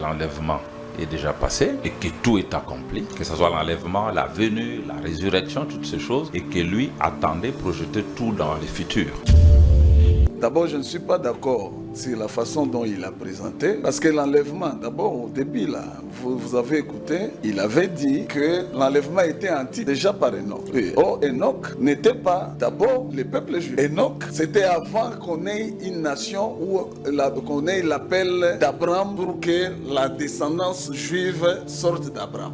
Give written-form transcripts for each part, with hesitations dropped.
l'enlèvement est déjà passé et que tout est accompli, que ce soit l'enlèvement, la venue, la résurrection, toutes ces choses, et que lui attendait, projetait tout dans le futur. D'abord, je ne suis pas d'accord sur la façon dont il a présenté, parce que l'enlèvement, d'abord au début, là, vous avez écouté, il avait dit que l'enlèvement était anti déjà par Enoch. Or, Enoch n'était pas d'abord le peuple juif. Enoch, c'était avant qu'on ait une nation où qu'on ait l'appel d'Abraham pour que la descendance juive sorte d'Abraham.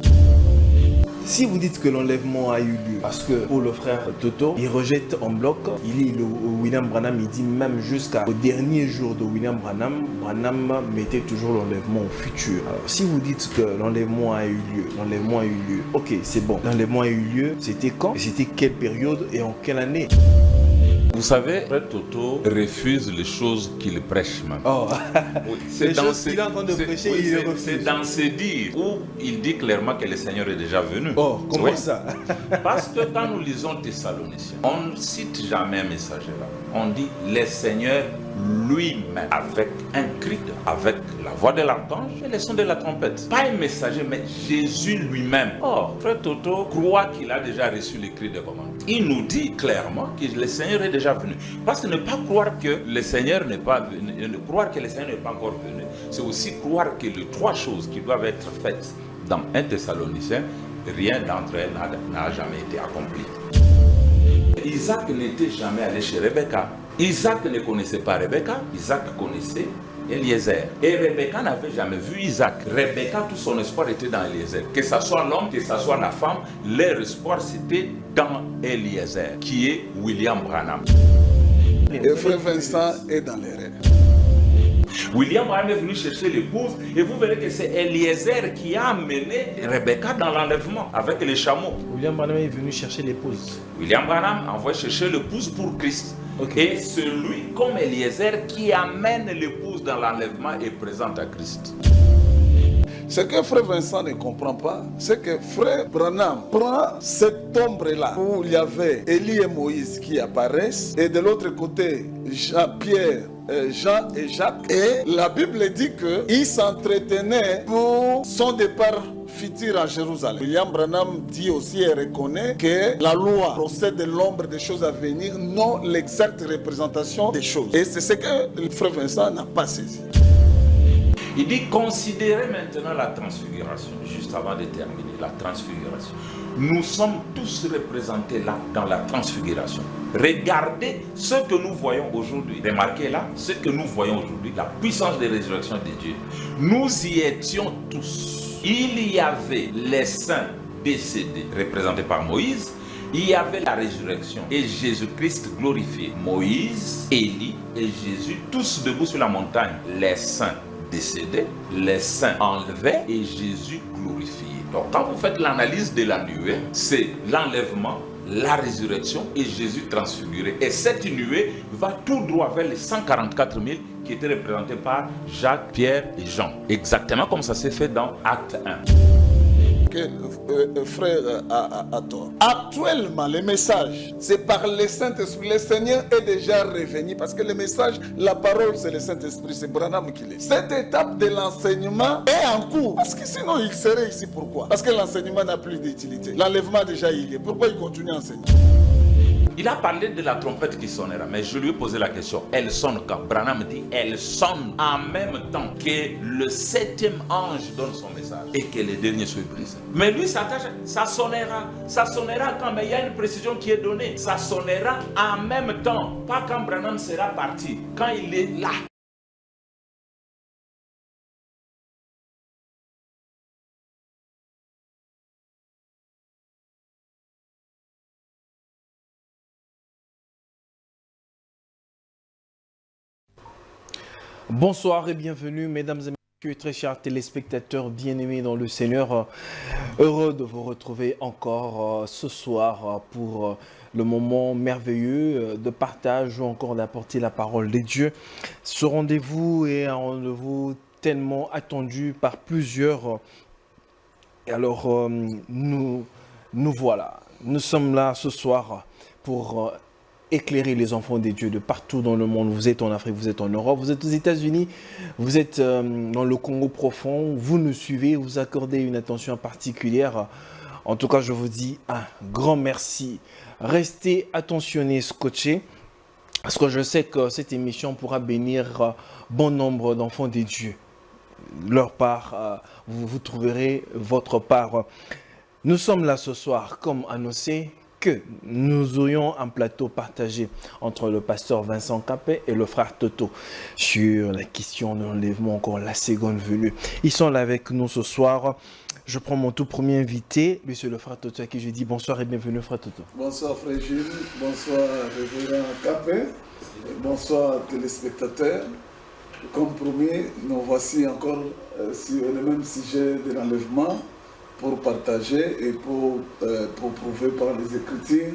Si vous dites que l'enlèvement a eu lieu, parce que pour le frère Toto, il rejette en bloc, il lit William Branham, il dit même jusqu'au dernier jour de William Branham, Branham mettait toujours l'enlèvement au futur. Alors si vous dites que l'enlèvement a eu lieu, ok c'est bon, l'enlèvement a eu lieu, c'était quand? Et c'était quelle période et en quelle année? Vous savez, Frère Toto refuse les choses qu'il prêche même. Oh, oui, c'est dans ce qu'il est en train de prêcher, il les refuse. C'est dans ses dires où il dit clairement que le Seigneur est déjà venu. Oh, comment ça? Parce que quand nous lisons Thessaloniciens, on ne cite jamais un messager là. On dit le Seigneur lui-même, avec un cri, avec la voix de l'archange et le son de la trompette. Pas un messager, mais Jésus lui-même. Or, Frère Toto croit qu'il a déjà reçu le cri de commande. Il nous dit clairement que le Seigneur est déjà venu. Parce que ne pas croire que le Seigneur n'est pas venu, croire que le Seigneur n'est pas encore venu, c'est aussi croire que les trois choses qui doivent être faites dans un Thessalonicien, rien d'entre elles n'a jamais été accompli. Isaac n'était jamais allé chez Rebecca. Isaac ne connaissait pas Rebecca, Isaac connaissait Eliezer. Et Rebecca n'avait jamais vu Isaac. Rebecca, tout son espoir était dans Eliezer. Que ce soit l'homme, que ce soit la femme, leur espoir c'était dans Eliezer, qui est William Branham. Et Frère Vincent est dans l'erreur. William Branham est venu chercher l'épouse et vous verrez que c'est Eliezer qui a amené Rebecca dans l'enlèvement avec les chameaux. William Branham est venu chercher l'épouse. William Branham envoie chercher l'épouse pour Christ. Okay. Et celui comme Eliezer qui amène l'épouse dans l'enlèvement est présent à Christ. Ce que Frère Vincent ne comprend pas, c'est que Frère Branham prend cette ombre-là où il y avait Élie et Moïse qui apparaissent et de l'autre côté Jean-Pierre, Jean et Jacques. Et la Bible dit qu'ils s'entretenaient pour son départ futur à Jérusalem. William Branham dit aussi et reconnaît que la loi procède de l'ombre des choses à venir, non l'exacte représentation des choses. Et c'est ce que le Frère Vincent n'a pas saisi. Il dit considérez maintenant la transfiguration, juste avant de terminer, la transfiguration. Nous sommes tous représentés là dans la transfiguration. Regardez ce que nous voyons aujourd'hui. Remarquez là, ce que nous voyons aujourd'hui, la puissance de résurrection de Dieu. Nous y étions tous. Il y avait les saints décédés, représentés par Moïse. Il y avait la résurrection et Jésus-Christ glorifié. Moïse, Élie et Jésus, tous debout sur la montagne. Les saints décédés, les saints enlevés et Jésus glorifié. Donc quand vous faites l'analyse de la nuée, c'est l'enlèvement, la résurrection et Jésus transfiguré. Et cette nuée va tout droit vers les 144 000 qui étaient représentés par Jacques, Pierre et Jean. Exactement comme ça s'est fait dans Acte 1. Frère a tort. Actuellement, le message, c'est par le Saint-Esprit. Le Seigneur est déjà revenu parce que le message, la parole, c'est le Saint-Esprit, c'est Branham qui l'est. Cette étape de l'enseignement est en cours. Parce que sinon, il serait ici. Pourquoi? Parce que l'enseignement n'a plus d'utilité. L'enlèvement déjà il est. Pourquoi il continue à enseigner? Il a parlé de la trompette qui sonnera, mais je lui ai posé la question. Elle sonne quand? Branham dit, elle sonne en même temps que le 7e ange donne son message et que le dernier soit brisé. Mais lui s'attache, ça sonnera quand? Mais il y a une précision qui est donnée. Ça sonnera en même temps, pas quand Branham sera parti, quand il est là. Bonsoir et bienvenue mesdames et messieurs, très chers téléspectateurs bien-aimés dans le Seigneur. Heureux de vous retrouver encore ce soir pour le moment merveilleux de partage ou encore d'apporter la parole de Dieu. Ce rendez-vous est un rendez-vous tellement attendu par plusieurs. Et alors nous voilà, nous sommes là ce soir pour éclairer les enfants des dieux de partout dans le monde. Vous êtes en Afrique, vous êtes en Europe, vous êtes aux États-Unis, vous êtes dans le Congo profond, vous nous suivez, vous accordez une attention particulière. En tout cas, je vous dis un grand merci. Restez attentionnés, scotchés, parce que je sais que cette émission pourra bénir bon nombre d'enfants des dieux. Leur part, vous trouverez votre part. Nous sommes là ce soir, comme annoncé, que nous aurions un plateau partagé entre le pasteur Vincent Capet et le frère Toto sur la question de l'enlèvement, encore la seconde venue. Ils sont là avec nous ce soir. Je prends mon tout premier invité, lui c'est le frère Toto, à qui je dis bonsoir et bienvenue, frère Toto. Bonsoir frère Gilles, bonsoir révérend Capet, bonsoir téléspectateurs. Comme promis, nous voici encore sur le même sujet de l'enlèvement, pour partager et pour prouver par les Écritures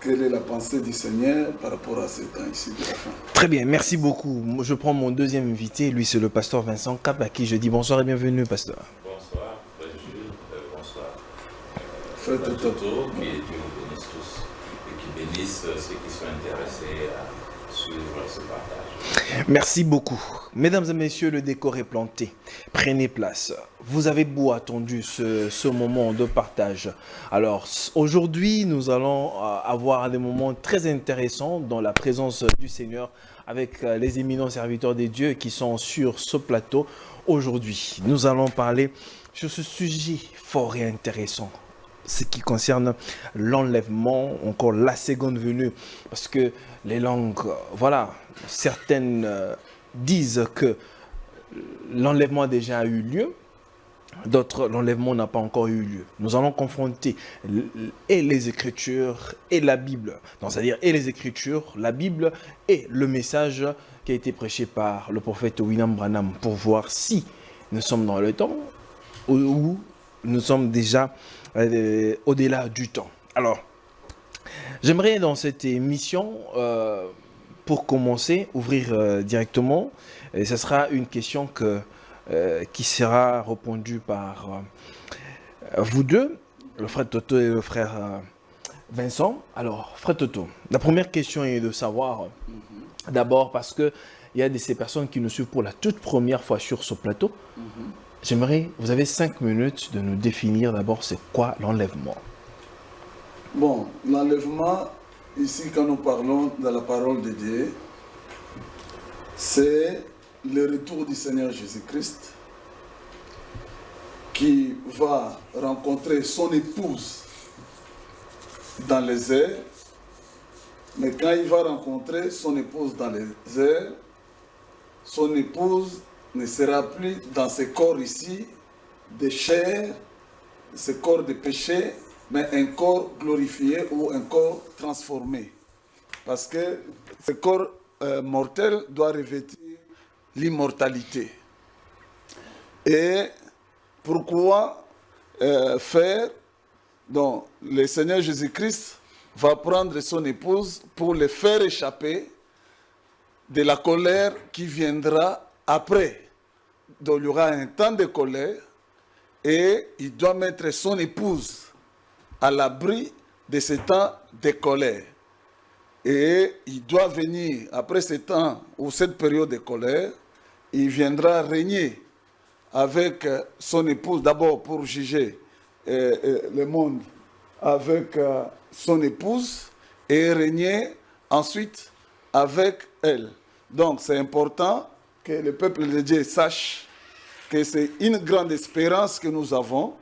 quelle est la pensée du Seigneur par rapport à ces temps ici de la fin. Très bien, merci beaucoup. Je prends mon deuxième invité, lui c'est le pasteur Vincent Cap, à qui je dis bonsoir et bienvenue, pasteur. Bonsoir, frère Jules, bonsoir. Frère Toto, Que Dieu nous bénisse tous et qui bénisse ceux qui sont intéressés à suivre ce partage. Merci beaucoup. Mesdames et messieurs, le décor est planté. Prenez place. Vous avez beau attendu ce moment de partage. Alors, aujourd'hui, nous allons avoir des moments très intéressants dans la présence du Seigneur avec les éminents serviteurs des dieux qui sont sur ce plateau aujourd'hui. Nous allons parler sur ce sujet fort et intéressant, ce qui concerne l'enlèvement, encore la seconde venue, parce que les langues, voilà, certaines disent que l'enlèvement a déjà eu lieu, d'autres, l'enlèvement n'a pas encore eu lieu. Nous allons confronter et les Écritures et la Bible, c'est-à-dire et les Écritures, la Bible et le message qui a été prêché par le prophète William Branham pour voir si nous sommes dans le temps ou nous sommes déjà au-delà du temps. Alors, j'aimerais dans cette émission, pour commencer, ouvrir directement, et ce sera une question qui sera répondue par vous deux, le frère Toto et le frère Vincent. Alors, frère Toto, la première question est de savoir, d'abord parce qu'il y a de ces personnes qui nous suivent pour la toute première fois sur ce plateau. J'aimerais, vous avez 5 minutes de nous définir d'abord c'est quoi l'enlèvement. bon, l'enlèvement, ici quand nous parlons de la parole de Dieu, c'est le retour du Seigneur Jésus-Christ qui va rencontrer son épouse dans les airs. Mais quand il va rencontrer son épouse dans les airs, son épouse ne sera plus dans ce corps ici de chair, ce corps de péché, mais un corps glorifié ou un corps transformé. Parce que ce corps mortel doit revêtir l'immortalité. Et pourquoi faire? Donc, le Seigneur Jésus-Christ va prendre son épouse pour le faire échapper de la colère qui viendra après. Donc, il y aura un temps de colère et il doit mettre son épouse à l'abri de ce temps de colère. Et il doit venir, après ce temps ou cette période de colère, il viendra régner avec son épouse, d'abord pour juger le monde avec son épouse et régner ensuite avec elle. Donc c'est important que le peuple de Dieu sache que c'est une grande espérance que nous avons,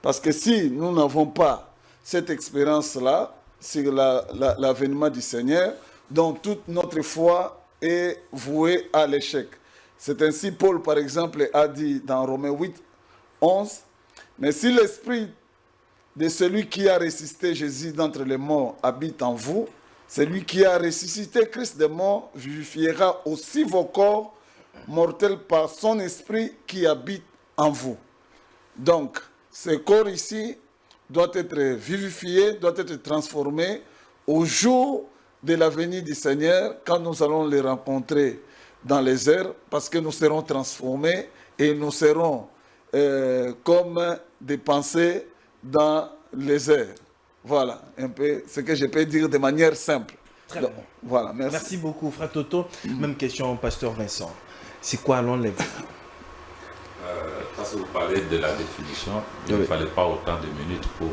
parce que si nous n'avons pas cette expérience-là sur l'avènement du Seigneur, donc toute notre foi est vouée à l'échec. C'est ainsi Paul, par exemple, a dit dans Romains 8, 11, « Mais si l'esprit de celui qui a ressuscité Jésus d'entre les morts habite en vous, celui qui a ressuscité Christ des morts vivifiera aussi vos corps mortels par son esprit qui habite en vous. » Donc, ce corps ici doit être vivifié, doit être transformé au jour de la venue du Seigneur, quand nous allons les rencontrer dans les airs, parce que nous serons transformés et nous serons comme des pensées dans les airs. Voilà un peu ce que je peux dire de manière simple. Très bien. Voilà, merci. Merci beaucoup, Frère Toto. Même question au pasteur Vincent. C'est quoi l'enlèvement? Parce que vous parlez de la définition, il ne fallait pas autant de minutes pour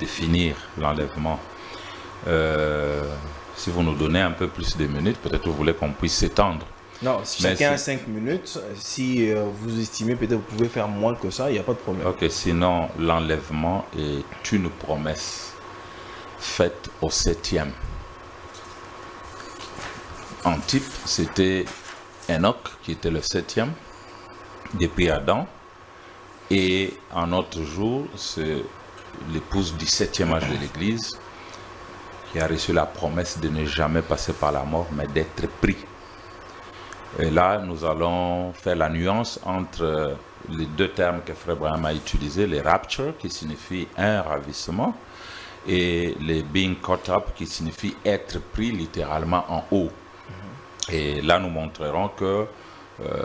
définir l'enlèvement. Si vous nous donnez un peu plus de minutes, peut-être vous voulez qu'on puisse s'étendre. Non, si chacun a 5 minutes. Si vous estimez, peut-être vous pouvez faire moins que ça, il n'y a pas de problème. Ok, sinon l'enlèvement est une promesse faite au 7e. En type, c'était Enoch qui était le 7e depuis Adam. Et en notre jour, c'est l'épouse du 7e âge de l'Église qui a reçu la promesse de ne jamais passer par la mort, mais d'être pris. Et là, nous allons faire la nuance entre les deux termes que Frère Branham a utilisés, les rapture, qui signifie un ravissement, et les being caught up, qui signifie être pris littéralement en haut. Et là, nous montrerons que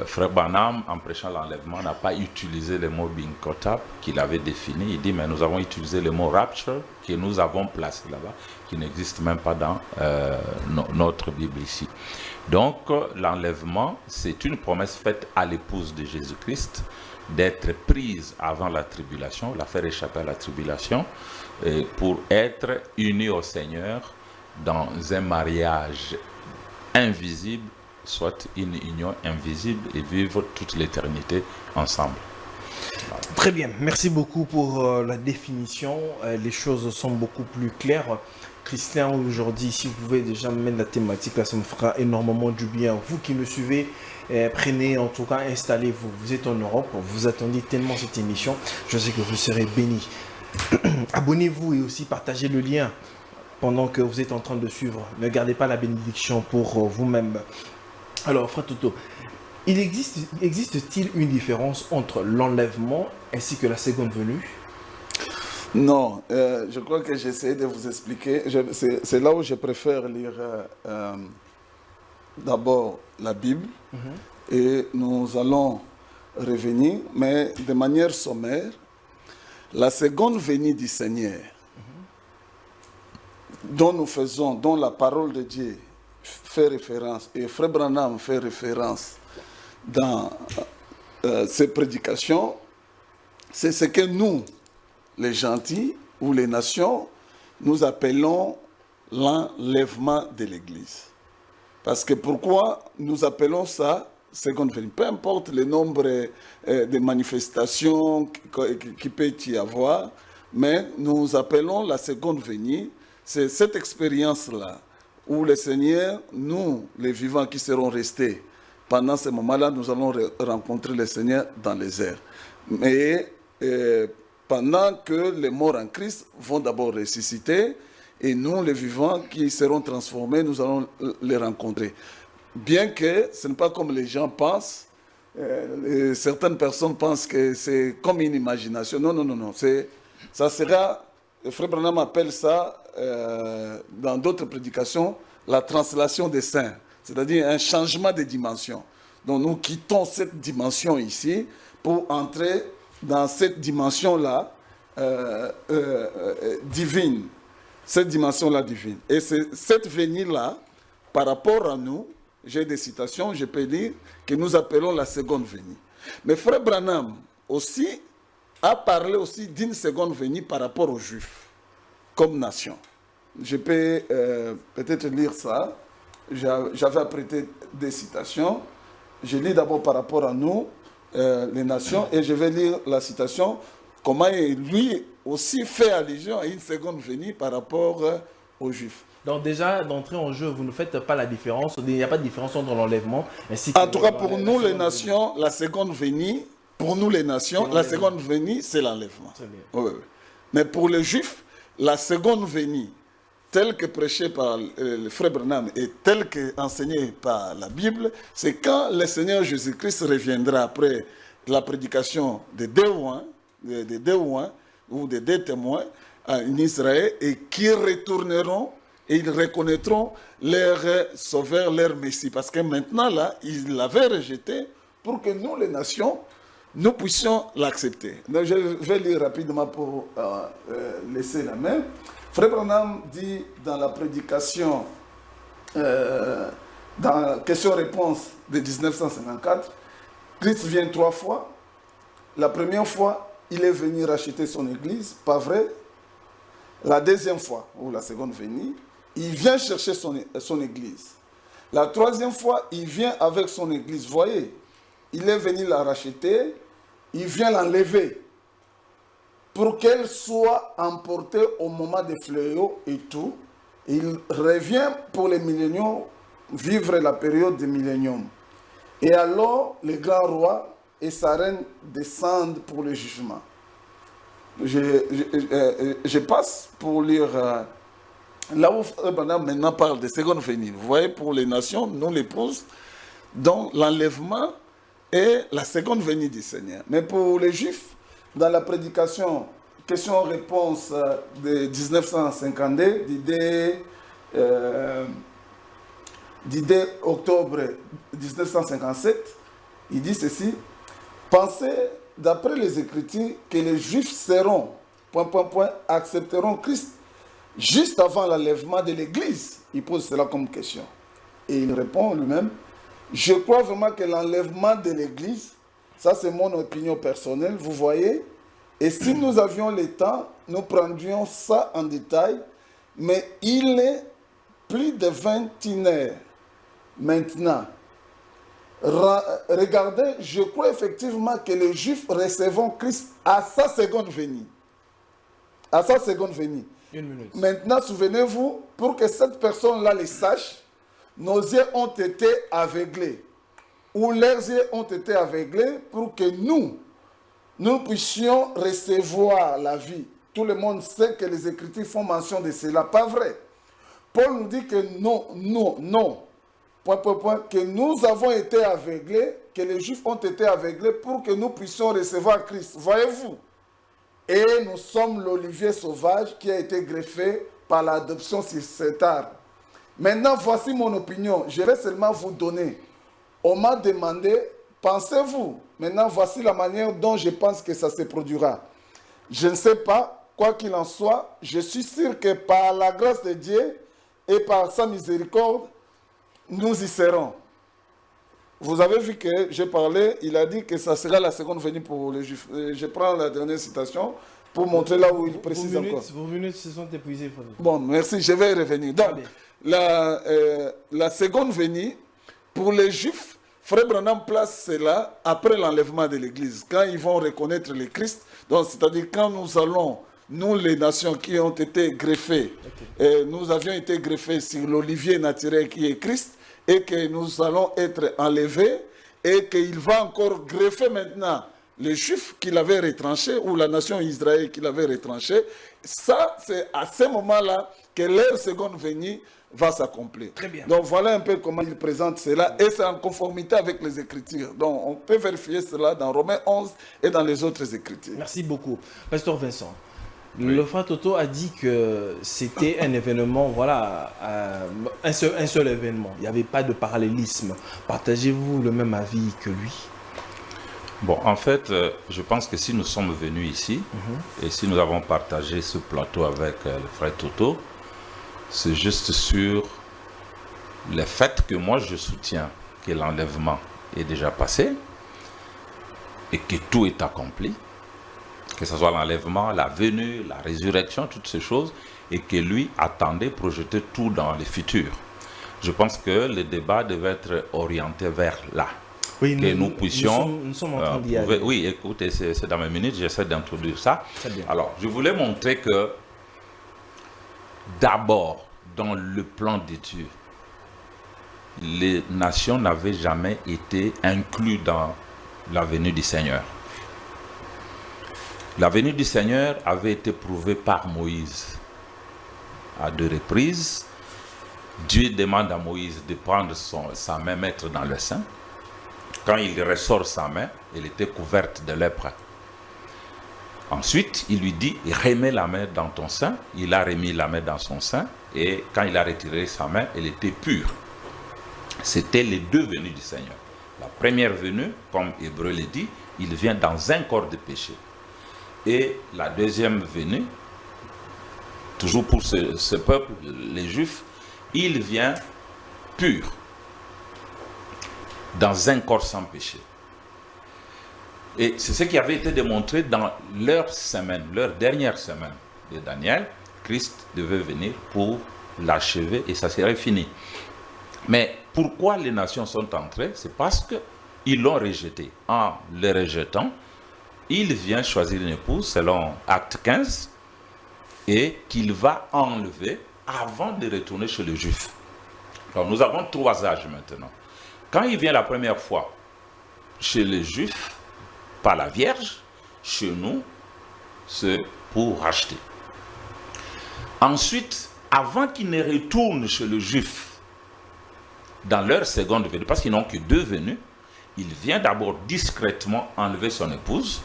Frère Branham, en prêchant l'enlèvement, n'a pas utilisé le mot being caught up qu'il avait défini. Il dit, mais nous avons utilisé le mot rapture que nous avons placé là-bas, qui n'existe même pas dans notre Bible ici. Donc, l'enlèvement, c'est une promesse faite à l'épouse de Jésus-Christ d'être prise avant la tribulation, la faire échapper à la tribulation, pour être unie au Seigneur dans un mariage invisible, soit une union invisible, et vivre toute l'éternité ensemble. Voilà. Très bien, merci beaucoup pour la définition. Les choses sont beaucoup plus claires. Christian, aujourd'hui, si vous pouvez déjà me mettre la thématique, là, ça me fera énormément du bien. Vous qui me suivez, prenez, en tout cas, installez-vous. Vous êtes en Europe, vous attendez tellement cette émission. Je sais que vous serez bénis. Abonnez-vous et aussi partagez le lien pendant que vous êtes en train de suivre. Ne gardez pas la bénédiction pour vous-même. Alors, Frère Toto, existe-t-il une différence entre l'enlèvement ainsi que la seconde venue? Non, je crois que j'ai essayé de vous expliquer. C'est là où je préfère lire d'abord la Bible et nous allons revenir, mais de manière sommaire. La seconde venue du Seigneur, dont la parole de Dieu fait référence, et Frère Branham fait référence dans ses prédications, c'est ce que nous, les gentils ou les nations, nous appelons l'enlèvement de l'Église. Parce que pourquoi nous appelons ça seconde venue? Peu importe le nombre de manifestations qui peut y avoir, mais nous appelons la seconde venue, c'est cette expérience-là où le Seigneur, nous, les vivants qui serons restés, pendant ce moment-là, nous allons rencontrer le Seigneur dans les airs. Mais pendant que les morts en Christ vont d'abord ressusciter, et nous, les vivants qui seront transformés, nous allons les rencontrer. Bien que ce n'est pas comme les gens pensent, certaines personnes pensent que c'est comme une imagination. Non, non, non, non. Ça sera, Frère Branham appelle ça, dans d'autres prédications, la translation des saints, c'est-à-dire un changement de dimension. Donc nous quittons cette dimension ici pour entrer dans cette dimension-là divine. Cette dimension-là divine. Et c'est cette venue-là, par rapport à nous, j'ai des citations, je peux dire, que nous appelons la seconde venue. Mais Frère Branham aussi a parlé aussi d'une seconde venue par rapport aux Juifs, comme nation. Je peux peut-être lire ça. J'avais apprêté des citations. Je lis d'abord par rapport à nous, les nations, et je vais lire la citation, comment lui aussi fait allusion à une seconde venue par rapport aux Juifs. Donc déjà, d'entrée en jeu, vous ne faites pas la différence, il n'y a pas de différence entre l'enlèvement ainsi que... En tout cas, pour nous les nations, la seconde venue, pour nous les nations, la seconde venue, c'est l'enlèvement. Oui, oui. Mais pour les Juifs, la seconde venue, telle que prêchée par le Frère Branham et telle que enseignée par la Bible, c'est quand le Seigneur Jésus-Christ reviendra après la prédication des deux ou des deux témoins en Israël et qui retourneront et ils reconnaîtront leur sauveur, leur Messie. Parce que maintenant, là, ils l'avaient rejeté pour que nous, les nations, nous puissions l'accepter. Donc, je vais lire rapidement pour laisser la main. Frère Branham dit dans la prédication dans la question-réponse de 1954, Christ vient 3 fois. La première fois, il est venu racheter son église, pas vrai. La deuxième fois, ou la seconde venue, il vient chercher son église. La troisième fois, il vient avec son église. Voyez, il est venu la racheter, il vient l'enlever pour qu'elle soit emportée au moment des fléaux et tout. Il revient pour les milléniums, vivre la période des milléniums. Et alors, le grand roi et sa reine descendent pour le jugement. Je passe pour lire là où Branham maintenant parle de seconde venue. Vous voyez, pour les nations, nous les pose dans l'enlèvement et la seconde venue du Seigneur. Mais pour les Juifs, dans la prédication, question-réponse de 1952, d'idée octobre 1957, il dit ceci: pensez, d'après les Écritures, que les Juifs seront, accepteront Christ juste avant l'enlèvement de l'Église. Il pose cela comme question. Et il répond lui-même: je crois vraiment que l'enlèvement de l'Église, ça c'est mon opinion personnelle, vous voyez, et si nous avions le temps, nous prendrions ça en détail, mais il est plus de 21 heures maintenant. Regardez, je crois effectivement que les Juifs recevront Christ à sa seconde venue. À sa seconde venue. Une minute. Maintenant, souvenez-vous, pour que cette personne-là le sache, nos yeux ont été aveuglés. Ou leurs yeux ont été aveuglés pour que nous puissions recevoir la vie. Tout le monde sait que les Écritures font mention de cela. Pas vrai. Paul nous dit que non. Que nous avons été aveuglés, que les Juifs ont été aveuglés pour que nous puissions recevoir Christ. Voyez-vous? Et nous sommes l'olivier sauvage qui a été greffé par l'adoption sur cet arbre. Maintenant, voici mon opinion. Je vais seulement vous donner. On m'a demandé, pensez-vous? Maintenant, voici la manière dont je pense que ça se produira. Je ne sais pas, quoi qu'il en soit, je suis sûr que par la grâce de Dieu et par sa miséricorde, nous y serons. Vous avez vu que j'ai parlé, il a dit que ça sera la seconde venue pour les Juifs. Je prends la dernière citation pour montrer là où il précise encore. Vos minutes se sont épuisées. Bon, merci, je vais y revenir. Donc, la seconde venue, pour les Juifs, Frère Branham place cela après l'enlèvement de l'Église. Quand ils vont reconnaître le Christ, c'est-à-dire quand nous allons, nous les nations qui ont été greffées, nous avions été greffés sur l'olivier naturel qui est Christ, et que nous allons être enlevés, et qu'il va encore greffer maintenant les Juifs qu'il avait retranchés, ou la nation Israël qu'il avait retranchée. Ça, c'est à ce moment-là que leur seconde venue va s'accomplir. Très bien. Donc voilà un peu comment il présente cela, et c'est en conformité avec les Écritures. Donc on peut vérifier cela dans Romains 11 et dans les autres Écritures. Merci beaucoup. Pasteur Vincent, le frère Toto a dit que c'était un événement, voilà, un seul événement. Il n'y avait pas de parallélisme. Partagez-vous le même avis que lui? Bon, en fait, je pense que si nous sommes venus ici, et si nous avons partagé ce plateau avec le frère Toto, c'est juste sur le fait que moi je soutiens que l'enlèvement est déjà passé et que tout est accompli, que ce soit l'enlèvement, la venue, la résurrection, toutes ces choses, et que lui attendait, projetait tout dans le futur. Je pense que le débat devait être orienté vers là. Oui, que nous puissions... Nous sommes en train d'y aller. Oui, écoutez, c'est dans mes minutes, j'essaie d'introduire ça. Très bien. Alors, je voulais montrer que d'abord, dans le plan de Dieu, les nations n'avaient jamais été incluses dans la venue du Seigneur. La venue du Seigneur avait été prouvée par Moïse à 2 reprises. Dieu demande à Moïse de prendre sa main, mettre dans le sein. Quand il ressort sa main, elle était couverte de lèpre. Ensuite, il lui dit, remets la main dans ton sein. Il a remis la main dans son sein. Et quand il a retiré sa main, elle était pure. C'était les 2 venues du Seigneur. La première venue, comme Hébreu le dit, il vient dans un corps de péché. Et la deuxième venue, toujours pour ce peuple, les Juifs, il vient pur, dans un corps sans péché. Et c'est ce qui avait été démontré dans leur semaine, leur dernière semaine de Daniel. Christ devait venir pour l'achever et ça serait fini. Mais pourquoi les nations sont entrées? C'est parce qu'ils l'ont rejeté. En le rejetant, il vient choisir une épouse selon Acte 15 et qu'il va enlever avant de retourner chez les Juifs. Alors nous avons 3 âges maintenant. Quand il vient la première fois chez les Juifs, par la Vierge, chez nous, c'est pour racheter. Ensuite, avant qu'il ne retourne chez le Juif, dans leur seconde venue, parce qu'ils n'ont que 2 venues, il vient d'abord discrètement enlever son épouse,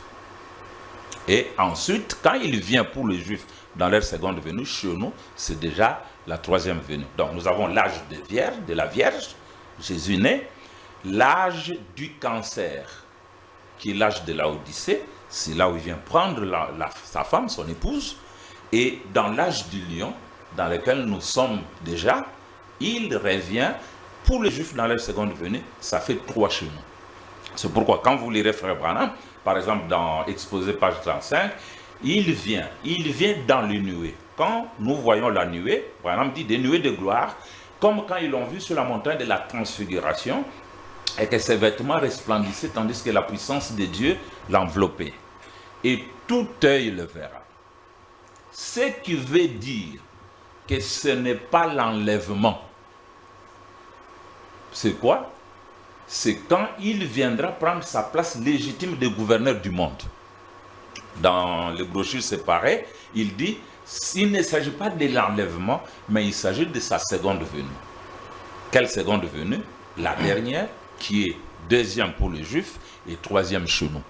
et ensuite, quand il vient pour les Juifs dans leur seconde venue, chez nous, c'est déjà la 3e venue. Donc nous avons l'âge de la Vierge, Jésus né, l'âge du cancer, qui est l'âge de la Odyssée, c'est là où il vient prendre sa femme, son épouse, et dans l'âge du lion, dans lequel nous sommes déjà, il revient pour les Juifs dans leur seconde venue, ça fait 3 chez nous. C'est pourquoi quand vous lirez Frère Branham, par exemple dans Exposé page 35, il vient dans les nuées. Quand nous voyons la nuée, Branham dit des nuées de gloire, comme quand ils l'ont vu sur la montagne de la transfiguration, et que ses vêtements resplendissaient tandis que la puissance de Dieu l'enveloppait. Et tout œil le verra. Ce qui veut dire que ce n'est pas l'enlèvement. C'est quoi? C'est quand il viendra prendre sa place légitime de gouverneur du monde. Dans les brochures séparées, il dit, il ne s'agit pas de l'enlèvement, mais il s'agit de sa seconde venue. Quelle seconde venue? La dernière, qui est 2e pour les Juifs et 3e chez nous.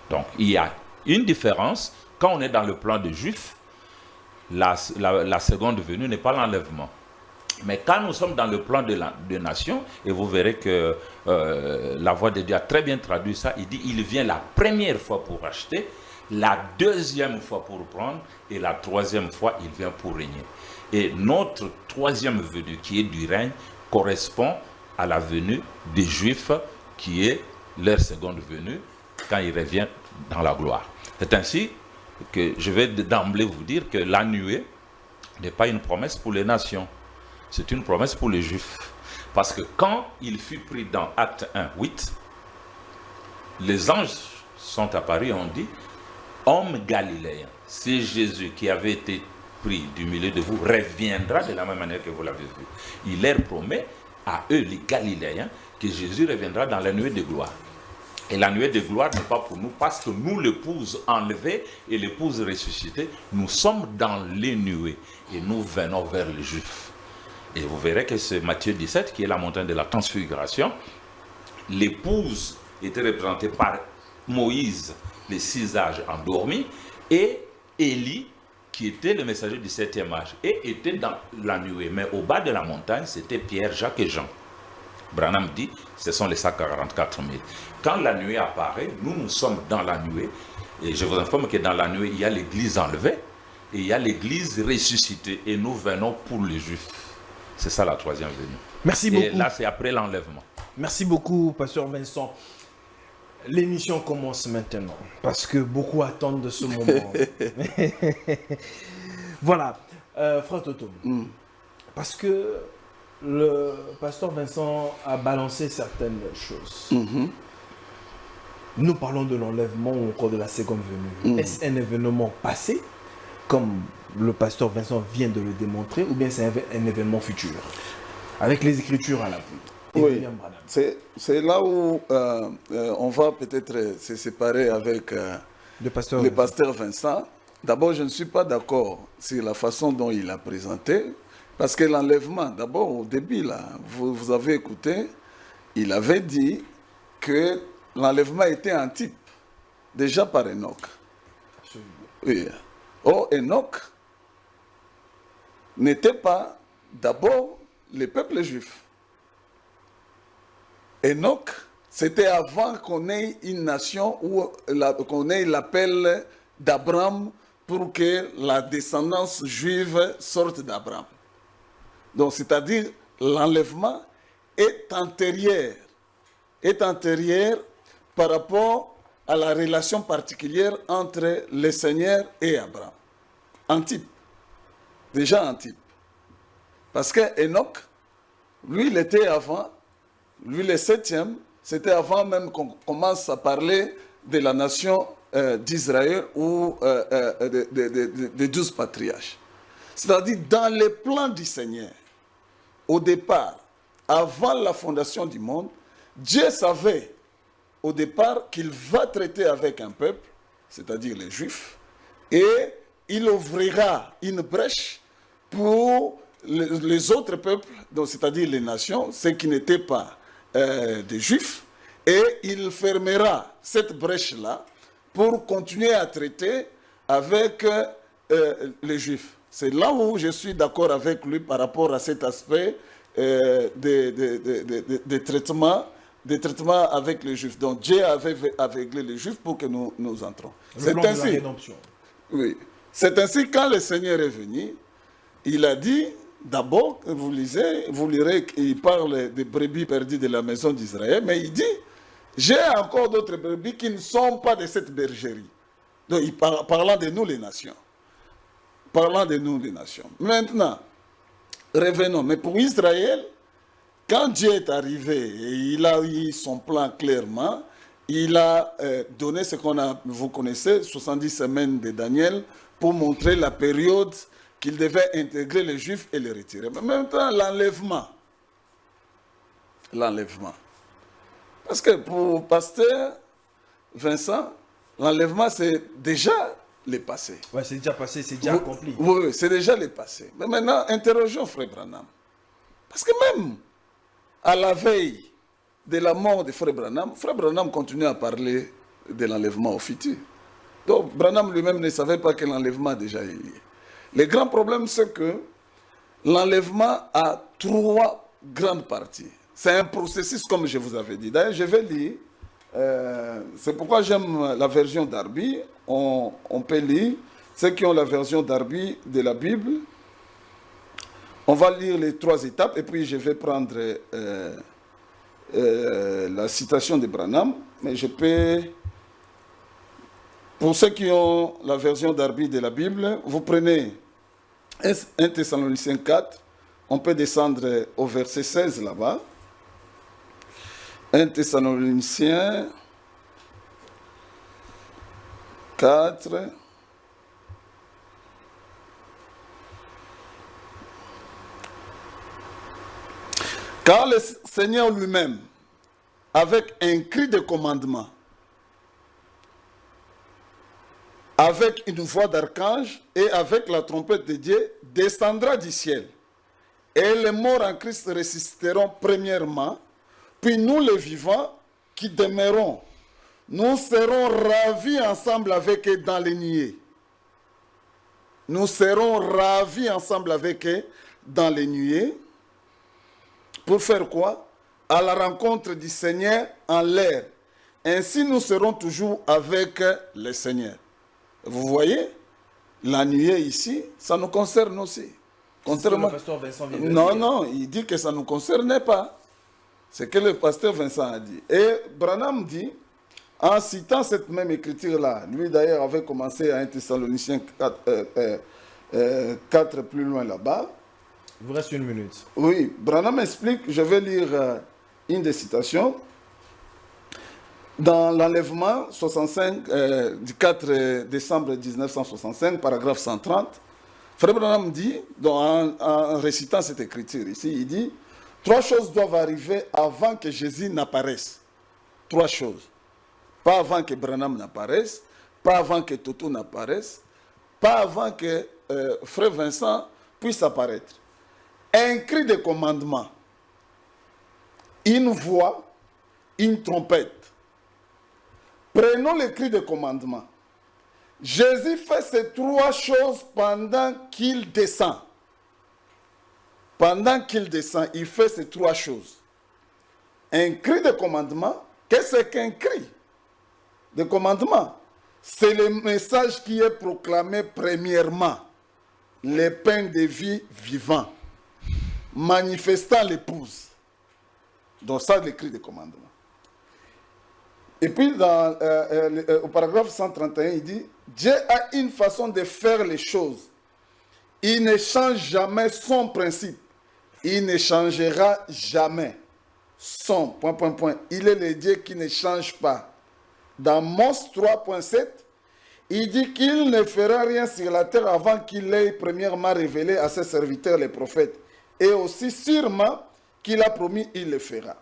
Donc, il y a une différence. Quand on est dans le plan des Juifs, la seconde venue n'est pas l'enlèvement. Mais quand nous sommes dans le plan de nation, et vous verrez que la voix de Dieu a très bien traduit ça, il dit, il vient la première fois pour acheter, la 2e fois pour prendre, et la 3e fois, il vient pour régner. Et notre 3e venue, qui est du règne, correspond à la venue des Juifs, qui est leur seconde venue, quand ils reviennent dans la gloire. C'est ainsi que je vais d'emblée vous dire que la nuée n'est pas une promesse pour les nations, c'est une promesse pour les Juifs. Parce que quand il fut pris dans Acte 1, 8, les anges sont apparus et ont dit, homme galiléen, c'est Jésus qui avait été pris du milieu de vous, reviendra de la même manière que vous l'avez vu. Il leur promet à eux, les Galiléens, que Jésus reviendra dans la nuée de gloire. Et la nuée de gloire n'est pas pour nous, parce que nous, l'épouse enlevée et l'épouse ressuscitée, nous sommes dans les nuées et nous venons vers les Juifs. Et vous verrez que c'est Matthieu 17 qui est la montagne de la transfiguration. L'épouse était représentée par Moïse, les 6 âges endormis, et Élie, qui était le messager du 7e âge, et était dans la nuée. Mais au bas de la montagne, c'était Pierre, Jacques et Jean. Branham dit, ce sont les 144 000. Quand la nuée apparaît, nous sommes dans la nuée. Et je vous informe que dans la nuée, il y a l'église enlevée, et il y a l'église ressuscitée. Et nous venons pour les Juifs. C'est ça la 3e venue. Merci beaucoup. Et là, c'est après l'enlèvement. Merci beaucoup, Pasteur Vincent. L'émission commence maintenant, parce que beaucoup attendent de ce moment. Voilà, Frère Toto, parce que le Pasteur Vincent a balancé certaines choses. Nous parlons de l'enlèvement ou encore de la seconde venue. Est-ce un événement passé, comme le Pasteur Vincent vient de le démontrer, ou bien c'est un événement futur, avec les Écritures à l'appui? Oui, c'est là où on va peut-être se séparer avec le pasteur Vincent. D'abord, je ne suis pas d'accord sur la façon dont il a présenté, parce que l'enlèvement, d'abord au début, là, vous avez écouté, il avait dit que l'enlèvement était un type, déjà par Enoch. Oui. Or, Enoch n'était pas d'abord le peuple juif. Enoch, c'était avant qu'on ait une nation ou qu'on ait l'appel d'Abraham pour que la descendance juive sorte d'Abraham. Donc, c'est-à-dire, l'enlèvement est antérieure par rapport à la relation particulière entre le Seigneur et Abraham. En type. Déjà en type. Parce que Enoch, lui, il était avant, lui, le 7e, c'était avant même qu'on commence à parler de la nation d'Israël ou des 12 patriarches. C'est-à-dire, dans les plans du Seigneur, au départ, avant la fondation du monde, Dieu savait au départ qu'il va traiter avec un peuple, c'est-à-dire les Juifs, et il ouvrira une brèche pour les autres peuples, c'est-à-dire les nations, ceux qui n'étaient pas des Juifs, et il fermera cette brèche-là pour continuer à traiter avec les Juifs. C'est là où je suis d'accord avec lui par rapport à cet aspect des traitements avec les Juifs. Donc Dieu avait aveuglé les Juifs pour que nous entrons. C'est ainsi. De la rédemption. Oui. C'est ainsi quand le Seigneur est venu, il a dit, d'abord, vous lirez qu'il parle des brebis perdues de la maison d'Israël, mais il dit, j'ai encore d'autres brebis qui ne sont pas de cette bergerie. Donc, parlant de nous les nations. Parlant de nous les nations. Maintenant, revenons. Mais pour Israël, quand Dieu est arrivé et il a eu son plan clairement, il a donné ce vous connaissez, 70 semaines de Daniel, pour montrer la période qu'il devait intégrer les Juifs et les retirer. Mais maintenant, l'enlèvement. Parce que pour Pasteur Vincent, l'enlèvement, c'est déjà le passé. Oui, c'est déjà passé, c'est déjà accompli. Oui, c'est déjà le passé. Mais maintenant, interrogeons Frère Branham. Parce que même à la veille de la mort de Frère Branham continue à parler de l'enlèvement au futur. Donc, Branham lui-même ne savait pas que l'enlèvement a déjà eu lieu. Le grand problème, c'est que l'enlèvement a 3 grandes parties. C'est un processus, comme je vous avais dit. D'ailleurs, je vais lire. C'est pourquoi j'aime la version Darby. On peut lire. Ceux qui ont la version Darby de la Bible, on va lire les 3 étapes et puis je vais prendre la citation de Branham. Mais je peux... Pour ceux qui ont la version Darby de la Bible, vous prenez 1 Thessaloniciens 4. On peut descendre au verset 16 là-bas. 1 Thessaloniciens 4. Car le Seigneur lui-même, avec un cri de commandement, avec une voix d'archange et avec la trompette de Dieu, descendra du ciel. Et les morts en Christ ressusciteront premièrement, puis nous les vivants qui demeurons, nous serons ravis ensemble avec eux dans les nuées. Nous serons ravis ensemble avec eux dans les nuées. Pour faire quoi? À la rencontre du Seigneur en l'air. Ainsi nous serons toujours avec le Seigneur. Vous voyez, la nuée ici, ça nous concerne aussi. Contrairement... Non, il dit que ça ne nous concernait pas. C'est ce que le pasteur Vincent a dit. Et Branham dit, en citant cette même écriture-là, lui d'ailleurs avait commencé à 1 Thessaloniciens 4 plus loin là-bas. Il vous reste 1 minute. Oui, Branham explique, je vais lire une des citations. Dans l'enlèvement 65 du 4 décembre 1965, paragraphe 130, Frère Branham dit, en récitant cette écriture ici, il dit, 3 choses doivent arriver avant que Jésus n'apparaisse. 3 choses. Pas avant que Branham n'apparaisse, pas avant que Toto n'apparaisse, pas avant que Frère Vincent puisse apparaître. Un cri de commandement, une voix, une trompette. Prenons le cri de commandement. Jésus fait ces 3 choses pendant qu'il descend. Pendant qu'il descend, il fait ces 3 choses. Un cri de commandement, qu'est-ce qu'un cri de commandement? C'est le message qui est proclamé premièrement. Le pain de vie vivant, manifestant l'épouse. Donc ça, l'écrit des commandements. Et puis, au paragraphe 131, il dit, Dieu a une façon de faire les choses. Il ne change jamais son principe. Il ne changera jamais son, ... Il est le Dieu qui ne change pas. Dans Mose 3.7, il dit qu'il ne fera rien sur la terre avant qu'il ait premièrement révélé à ses serviteurs les prophètes. Et aussi sûrement qu'il a promis, il le fera.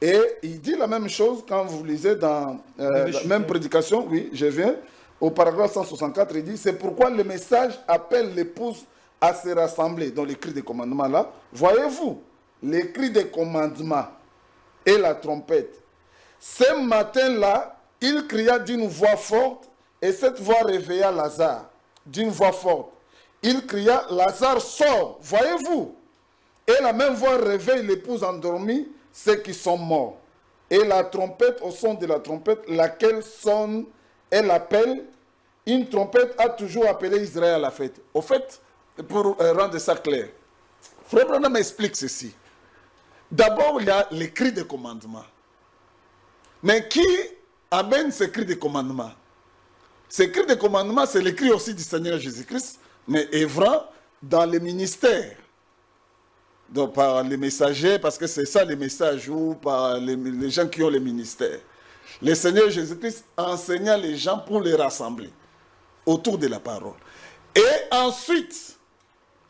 Et il dit la même chose quand vous lisez dans la même prédication, oui, je viens, au paragraphe 164, il dit, c'est pourquoi le message appelle l'épouse à se rassembler. Dans l'écrit des commandements là, voyez-vous, l'écrit des commandements et la trompette. Ce matin-là, il cria d'une voix forte, et cette voix réveilla Lazare d'une voix forte. Il cria, Lazare sort, voyez-vous. Et la même voix réveille l'épouse endormie, ceux qui sont morts. Et la trompette, au son de la trompette, laquelle sonne, elle appelle. Une trompette a toujours appelé Israël à la fête. Au fait, pour rendre ça clair, Frère Branham explique ceci. D'abord, il y a l'écrit des commandements. Mais qui amène ce cri de commandement? Ce cri de commandement, c'est l'écrit aussi du Seigneur Jésus-Christ, mais œuvrant dans les ministères. Donc par les messagers, parce que c'est ça les messages, ou par les gens qui ont les ministères. Le Seigneur Jésus-Christ enseignant les gens pour les rassembler autour de la parole. Et ensuite,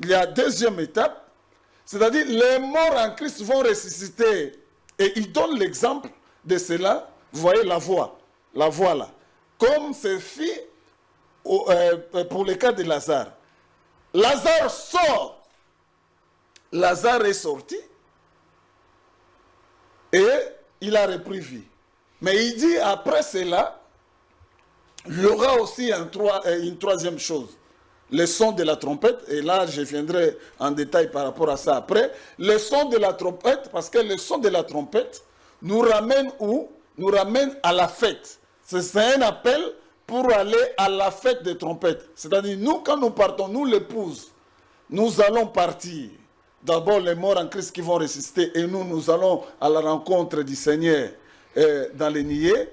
il y a deuxième étape, c'est-à-dire les morts en Christ vont ressusciter. Et il donne l'exemple de cela. Vous voyez la voix là. Comme ce fit pour le cas de Lazare. Lazare sort. Lazare est sorti et il a repris vie. Mais il dit après cela, il y aura aussi une troisième chose. Le son de la trompette, et là je viendrai en détail par rapport à ça après. Le son de la trompette, parce que le son de la trompette nous ramène où? Nous ramène à la fête. C'est un appel pour aller à la fête des trompettes. C'est-à-dire, nous, quand nous partons, nous l'épouse, nous allons partir. D'abord, les morts en Christ qui vont ressusciter, et nous allons à la rencontre du Seigneur dans les niais.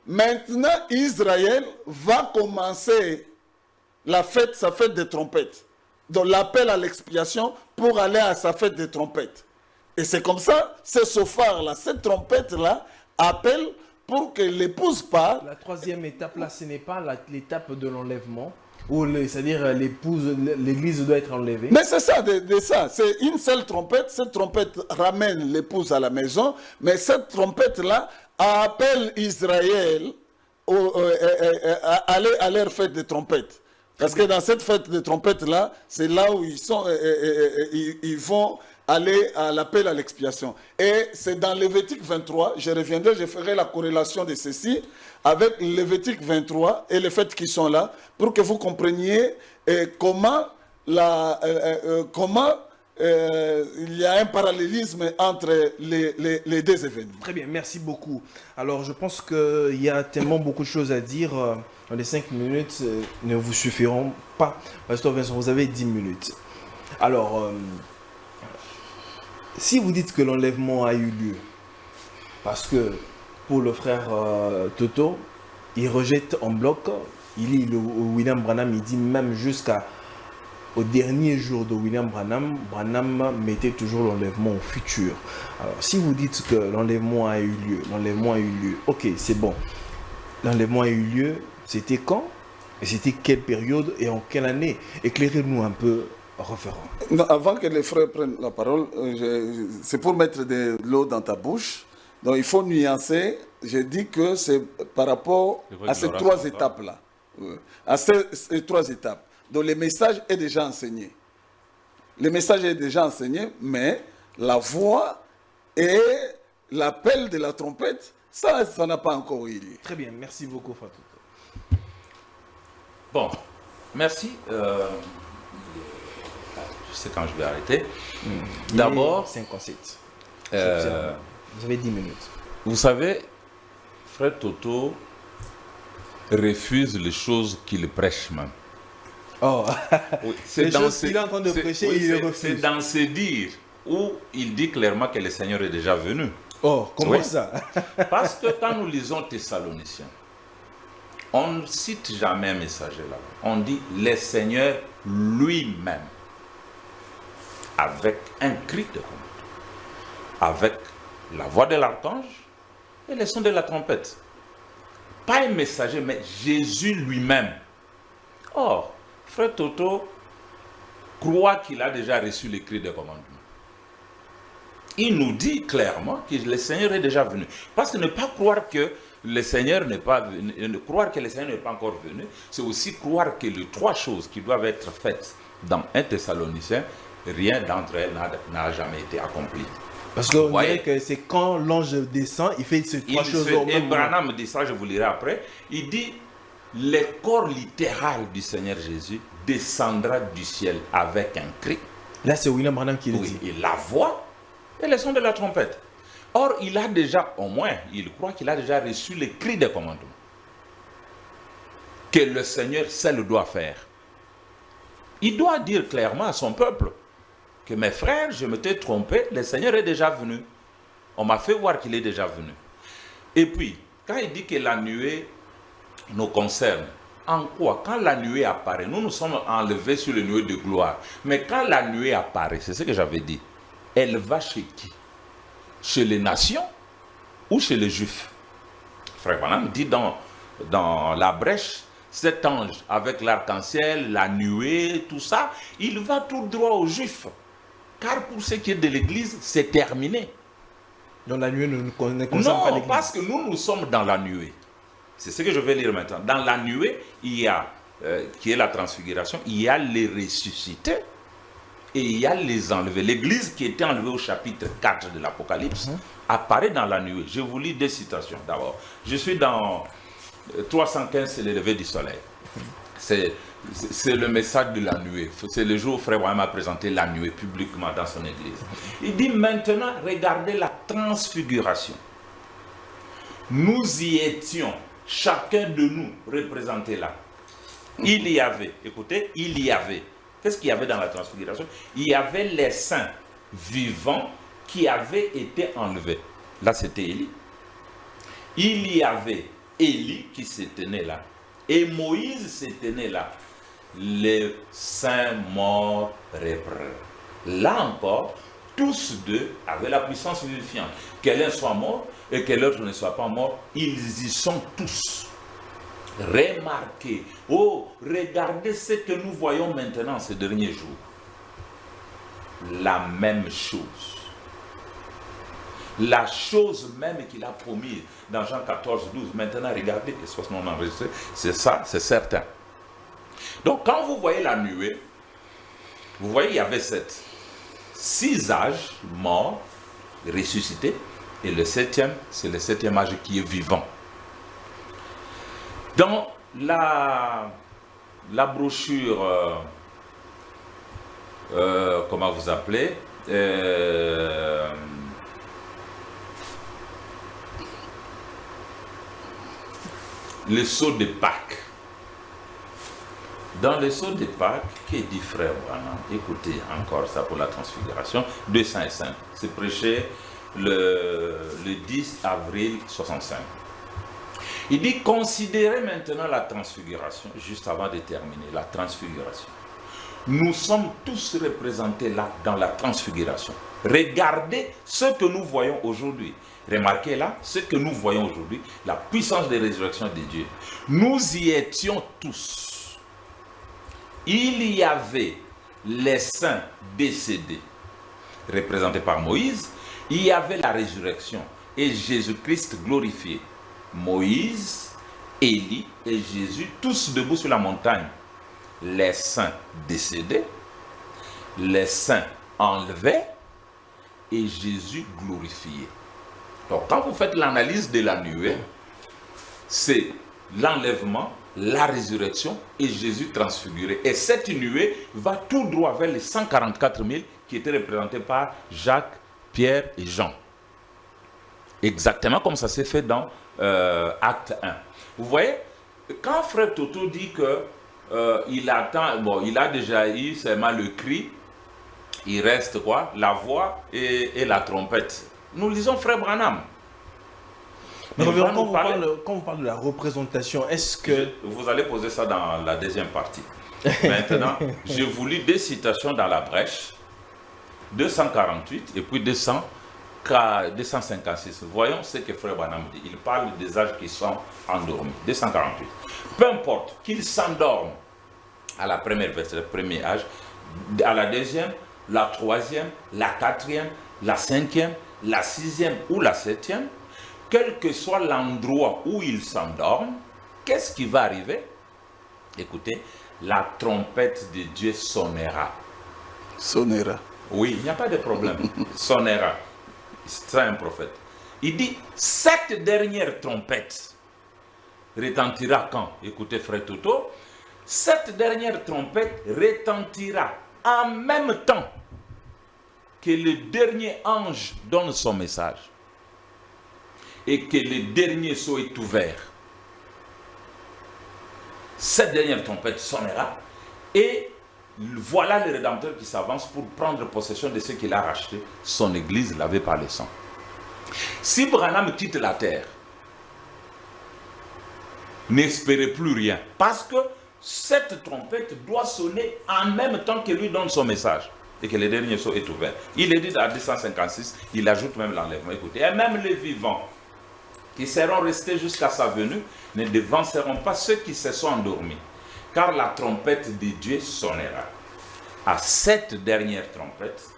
Maintenant, Israël va commencer sa fête des trompettes. Donc, l'appel à l'expiation pour aller à sa fête des trompettes. Et c'est comme ça, ce chauffard-là, cette trompette-là, appelle pour que l'épouse parte. La troisième étape, là, ce n'est pas l'étape de l'enlèvement, c'est-à-dire l'église doit être enlevée. Mais c'est ça, ça. C'est une seule trompette. Cette trompette ramène l'épouse à la maison, mais cette trompette-là appelle Israël à aller à leur fête de trompette. Parce que dans cette fête de trompette-là, c'est là où ils vont aller à l'appel à l'expiation. Et c'est dans Lévitique 23, je reviendrai, je ferai la corrélation de ceci avec Lévitique 23 et les fêtes qui sont là, pour que vous compreniez comment il y a un parallélisme entre les deux événements. Très bien, merci beaucoup. Alors, je pense qu'il y a tellement beaucoup de choses à dire. Les 5 minutes ne vous suffiront pas. Pasteur Vincent, vous avez 10 minutes. Alors, si vous dites que l'enlèvement a eu lieu, parce que pour le frère Toto, il rejette en bloc, il lit William Branham, il dit même jusqu'au dernier jour de William Branham, Branham mettait toujours l'enlèvement au futur. Alors, si vous dites que l'enlèvement a eu lieu, ok, c'est bon. L'enlèvement a eu lieu, c'était quand? Et c'était quelle période et en quelle année? Éclairez-nous un peu. Non, avant que les frères prennent la parole, c'est pour mettre de l'eau dans ta bouche. Donc il faut nuancer. J'ai dit que c'est par rapport à ces trois étapes-là. À ces trois étapes. Donc le message est déjà enseigné. Le message est déjà enseigné, mais la voix et l'appel de la trompette, ça n'a pas encore eu lieu. Très bien, merci beaucoup Fatou. Bon, merci. Je sais quand je vais arrêter. D'abord, 57. Vous avez 10 minutes. Vous savez, Frère Toto refuse les choses qu'il prêche même. Oh, oui, les choses qu'il est en train de prêcher, il les refuse. C'est dans ses dires. où il dit clairement que le Seigneur est déjà venu. Oh, comment Oui. ça? Parce que quand nous lisons Thessaloniciens, on ne cite jamais un messager là. On dit le Seigneur lui-même, avec un cri de commande, avec la voix de l'archange et le son de la trompette. Pas un messager, mais Jésus lui-même. Or, frère Toto croit qu'il a déjà reçu les cris de commandement. Il nous dit clairement que le Seigneur est déjà venu. Parce que ne pas croire que le Seigneur n'est pas venu, croire que le Seigneur n'est pas encore venu, c'est aussi croire que les trois choses qui doivent être faites dans un Thessalonicien, rien d'entre elles n'a jamais été accompli. Parce qu'on voyez, dirait que c'est quand l'ange descend, il fait ces trois choses au Et même moment. Branham dit ça, je vous lirai après. Il dit, le corps littéral du Seigneur Jésus descendra du ciel avec un cri. Là, c'est William Branham qui le Oui, dit. et la voix et le son de la trompette. Or, il a déjà, au moins, il croit qu'il a déjà reçu les cris de commandement que le Seigneur seul doit faire. Il doit dire clairement à son peuple que mes frères, je m'étais trompé, le Seigneur est déjà venu. On m'a fait voir qu'il est déjà venu. Et puis, quand il dit que la nuée nous concerne, en quoi? Quand la nuée apparaît, nous nous sommes enlevés sur le nuée de gloire. Mais quand la nuée apparaît, c'est ce que j'avais dit, elle va chez qui? Chez les nations ou chez les juifs? Frère Branham dit dans la brèche, cet ange avec l'arc-en-ciel, la nuée, tout ça, il va tout droit aux juifs. Car pour ce qui est de l'église, c'est terminé. Donc la nuée ne concerne pas Non, l'église. parce que nous sommes dans la nuée. C'est ce que je vais lire maintenant. Dans la nuée, il y a, qui est la transfiguration, il y a les ressuscités et il y a les enlevés. L'église qui était enlevée au chapitre 4 de l'Apocalypse apparaît dans la nuée. Je vous lis deux citations d'abord. Je suis dans 315, c'est le lever du soleil. C'est le message de la nuée. C'est le jour où Frère Branham a présenté la nuée publiquement dans son église. Il dit maintenant, regardez la transfiguration. Nous y étions, chacun de nous représenté là. Il y avait, écoutez, il y avait. Qu'est-ce qu'il y avait dans la transfiguration? Il y avait les saints vivants qui avaient été enlevés. Là, c'était Élie. Il y avait Élie qui se tenait là. Et Moïse se tenait là. Les saints morts reprirent. Là encore, tous deux avaient la puissance vivifiante. Que l'un soit mort et que l'autre ne soit pas mort, ils y sont tous. Remarquez, oh, regardez ce que nous voyons maintenant ces derniers jours. La même chose. La chose même qu'il a promise dans Jean 14, 12. Maintenant, regardez, c'est ça, c'est certain. Donc, quand vous voyez la nuée, vous voyez, il y avait 6 âges morts, ressuscités, et le 7e, c'est le 7e âge qui est vivant. Dans la brochure, comment vous appelez, le sceau de Pâques. Dans le sceau de Pâques, que dit Frère Branham? Écoutez encore ça pour la transfiguration, 205. C'est prêché le 10 avril 65. Il dit, considérez maintenant la transfiguration, juste avant de terminer, la transfiguration. Nous sommes tous représentés là dans la transfiguration. Regardez ce que nous voyons aujourd'hui. Remarquez là, ce que nous voyons aujourd'hui, la puissance de résurrection de Dieu. Nous y étions tous. Il y avait les saints décédés, représentés par Moïse. Il y avait la résurrection et Jésus-Christ glorifié. Moïse, Élie et Jésus, tous debout sur la montagne. Les saints décédés, les saints enlevés et Jésus glorifié. Donc, quand vous faites l'analyse de la nuée, c'est l'enlèvement, la résurrection et Jésus transfiguré. Et cette nuée va tout droit vers les 144 000 qui étaient représentés par Jacques, Pierre et Jean. Exactement comme ça s'est fait dans Acte 1. Vous voyez, quand Frère Toto dit que il attend, bon, il a déjà eu seulement le cri il reste quoi? La voix et la trompette. Nous lisons Frère Branham. Mais Il va quand nous parler- on parle de la représentation, est-ce que... Vous allez poser ça dans la deuxième partie. Maintenant, je vous lis deux citations dans la brèche. 248 et puis 256. Voyons ce que Frère Branham dit. Il parle des âges qui sont endormis. 248. Peu importe qu'ils s'endorment à la première verset, le premier âge, à la deuxième, la troisième, la quatrième, la cinquième, la sixième ou la septième, quel que soit l'endroit où ils s'endorment, qu'est-ce qui va arriver? Écoutez, la trompette de Dieu sonnera. Sonnera. Oui, il n'y a pas de problème. Sonnera. C'est un prophète. Il dit, cette dernière trompette retentira quand? Écoutez, frère Toto. Cette dernière trompette retentira en même temps que le dernier ange donne son message et que le dernier sceau est ouvert. Cette dernière trompette sonnera et voilà le Rédempteur qui s'avance pour prendre possession de ce qu'il a racheté, son église lavée par le sang. Si Branham quitte la terre, n'espérez plus rien, parce que cette trompette doit sonner en même temps que lui donne son message et que le dernier sceau est ouvert. Il est dit à 256, il ajoute même l'enlèvement. Écoutez, et même les vivants qui seront restés jusqu'à sa venue ne devanceront pas ceux qui se sont endormis, car la trompette de Dieu sonnera. À cette dernière trompette,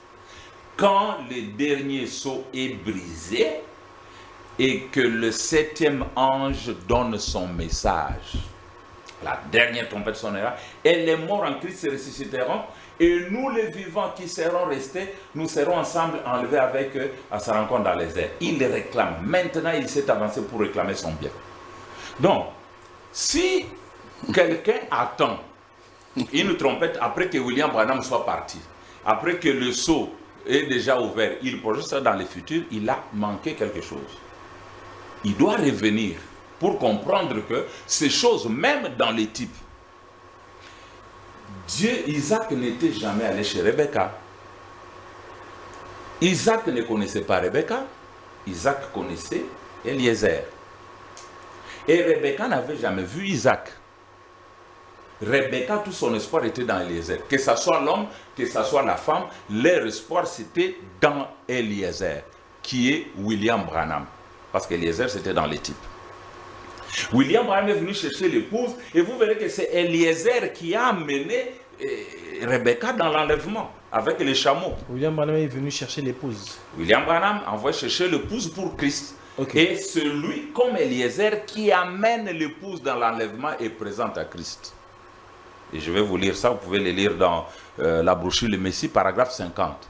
quand le dernier sceau est brisé et que le septième ange donne son message, la dernière trompette sonnera et les morts en Christ se ressusciteront et nous les vivants qui serons restés, nous serons ensemble enlevés avec eux à sa rencontre dans les airs. Il les réclame. Maintenant, il s'est avancé pour réclamer son bien. Donc, si quelqu'un attend une trompette après que William Branham soit parti, après que le sceau est déjà ouvert, il projette ça dans le futur, il a manqué quelque chose. Il doit revenir pour comprendre que ces choses, même dans les types, Isaac n'était jamais allé chez Rebecca. Isaac ne connaissait pas Rebecca, Isaac connaissait Eliezer. Et Rebecca n'avait jamais vu Isaac. Rebecca, tout son espoir était dans Eliezer. Que ce soit l'homme, que ce soit la femme, leur espoir c'était dans Eliezer, qui est William Branham. Parce qu'Eliezer c'était dans les types. William Branham est venu chercher l'épouse et vous verrez que c'est Eliezer qui a amené Rebecca dans l'enlèvement avec les chameaux. William Branham est venu chercher l'épouse. William Branham envoie chercher l'épouse pour Christ. Okay. Et celui comme Eliezer qui amène l'épouse dans l'enlèvement est présent à Christ. Et je vais vous lire ça, vous pouvez le lire dans la brochure Le Messie, paragraphe 50.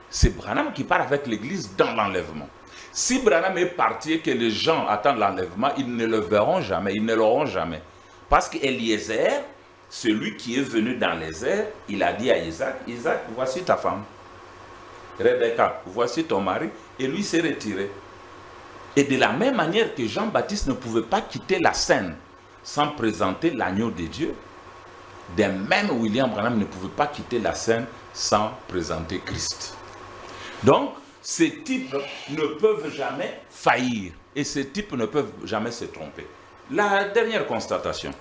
C'est Branham qui part avec l'église dans l'enlèvement. Si Branham est parti et que les gens attendent l'enlèvement, ils ne le verront jamais, ils ne l'auront jamais. Parce qu'Eliezer, celui qui est venu dans les airs, il a dit à Isaac, Isaac, voici ta femme. Rebecca, voici ton mari. Et lui s'est retiré. Et de la même manière que Jean-Baptiste ne pouvait pas quitter la scène sans présenter l'agneau de Dieu, de même William Branham ne pouvait pas quitter la scène sans présenter Christ. Donc, ces types ne peuvent jamais faillir et ces types ne peuvent jamais se tromper. La dernière constatation.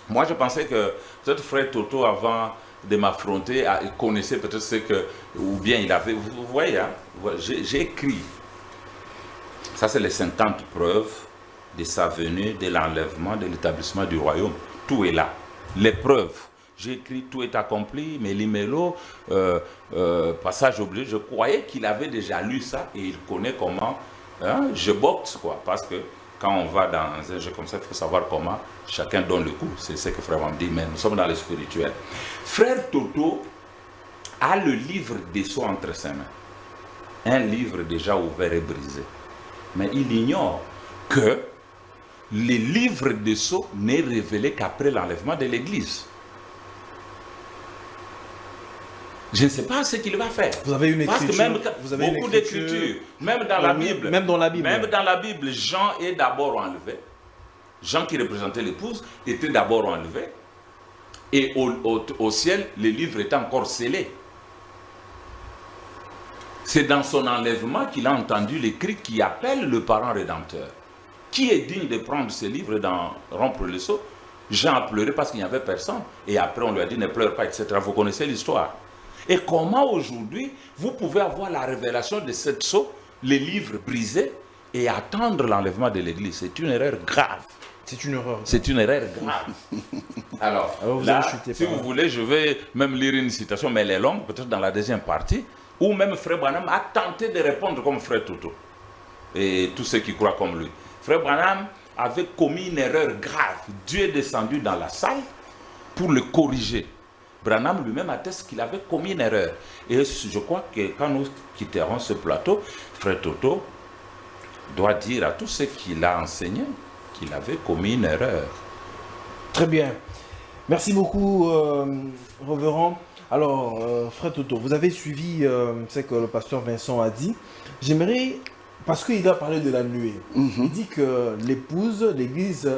Moi, je pensais que peut-être frère Toto, avant de m'affronter, connaissait peut-être ce que, ou bien il avait, vous voyez, hein, j'ai écrit. Ça, c'est les 50 preuves de sa venue, de l'enlèvement, de l'établissement du royaume. Tout est là. Les preuves. J'ai écrit, tout est accompli, méli-mélo, passage obligé. Je croyais qu'il avait déjà lu ça et il connaît comment je boxe, quoi. Parce que quand on va dans un jeu comme ça, il faut savoir comment chacun donne le coup. C'est ce que frère m'a dit, mais nous sommes dans le spirituel. Frère Toto a le livre des sceaux entre ses mains. Un livre déjà ouvert et brisé. Mais il ignore que le livre des sceaux n'est révélé qu'après l'enlèvement de l'église. Je ne sais pas ce qu'il va faire. Vous avez une écriture. Parce que même vous avez beaucoup d'écritures, même dans la Bible. Même dans la Bible. Même dans la Bible, Jean est d'abord enlevé. Jean qui représentait l'épouse était d'abord enlevé. Et au ciel, le livre était encore scellé. C'est dans son enlèvement qu'il a entendu les cris qui appellent le parent rédempteur. Qui est digne de prendre ce livre et d'en rompre le seau? Jean a pleuré parce qu'il n'y avait personne. Et après, on lui a dit ne pleure pas, etc. Vous connaissez l'histoire. Et comment aujourd'hui, vous pouvez avoir la révélation de cette sceau, les livres brisés, et attendre l'enlèvement de l'Église? C'est une erreur grave. C'est une erreur. C'est une erreur grave. Alors vous là, avez chuté si vous voulez, je vais même lire une citation, mais elle est longue, peut-être dans la deuxième partie, où même Frère Branham a tenté de répondre comme Frère Toto. Et tous ceux qui croient comme lui. Frère Branham avait commis une erreur grave. Dieu est descendu dans la salle pour le corriger. Branham lui-même atteste qu'il avait commis une erreur. Et je crois que quand nous quitterons ce plateau, Frère Toto doit dire à tous ceux qu'il a enseignés qu'il avait commis une erreur. Très bien. Merci beaucoup, Révérend. Alors, Frère Toto, vous avez suivi ce que le pasteur Vincent a dit. J'aimerais, parce qu'il a parlé de la nuée, il dit que l'épouse, l'église,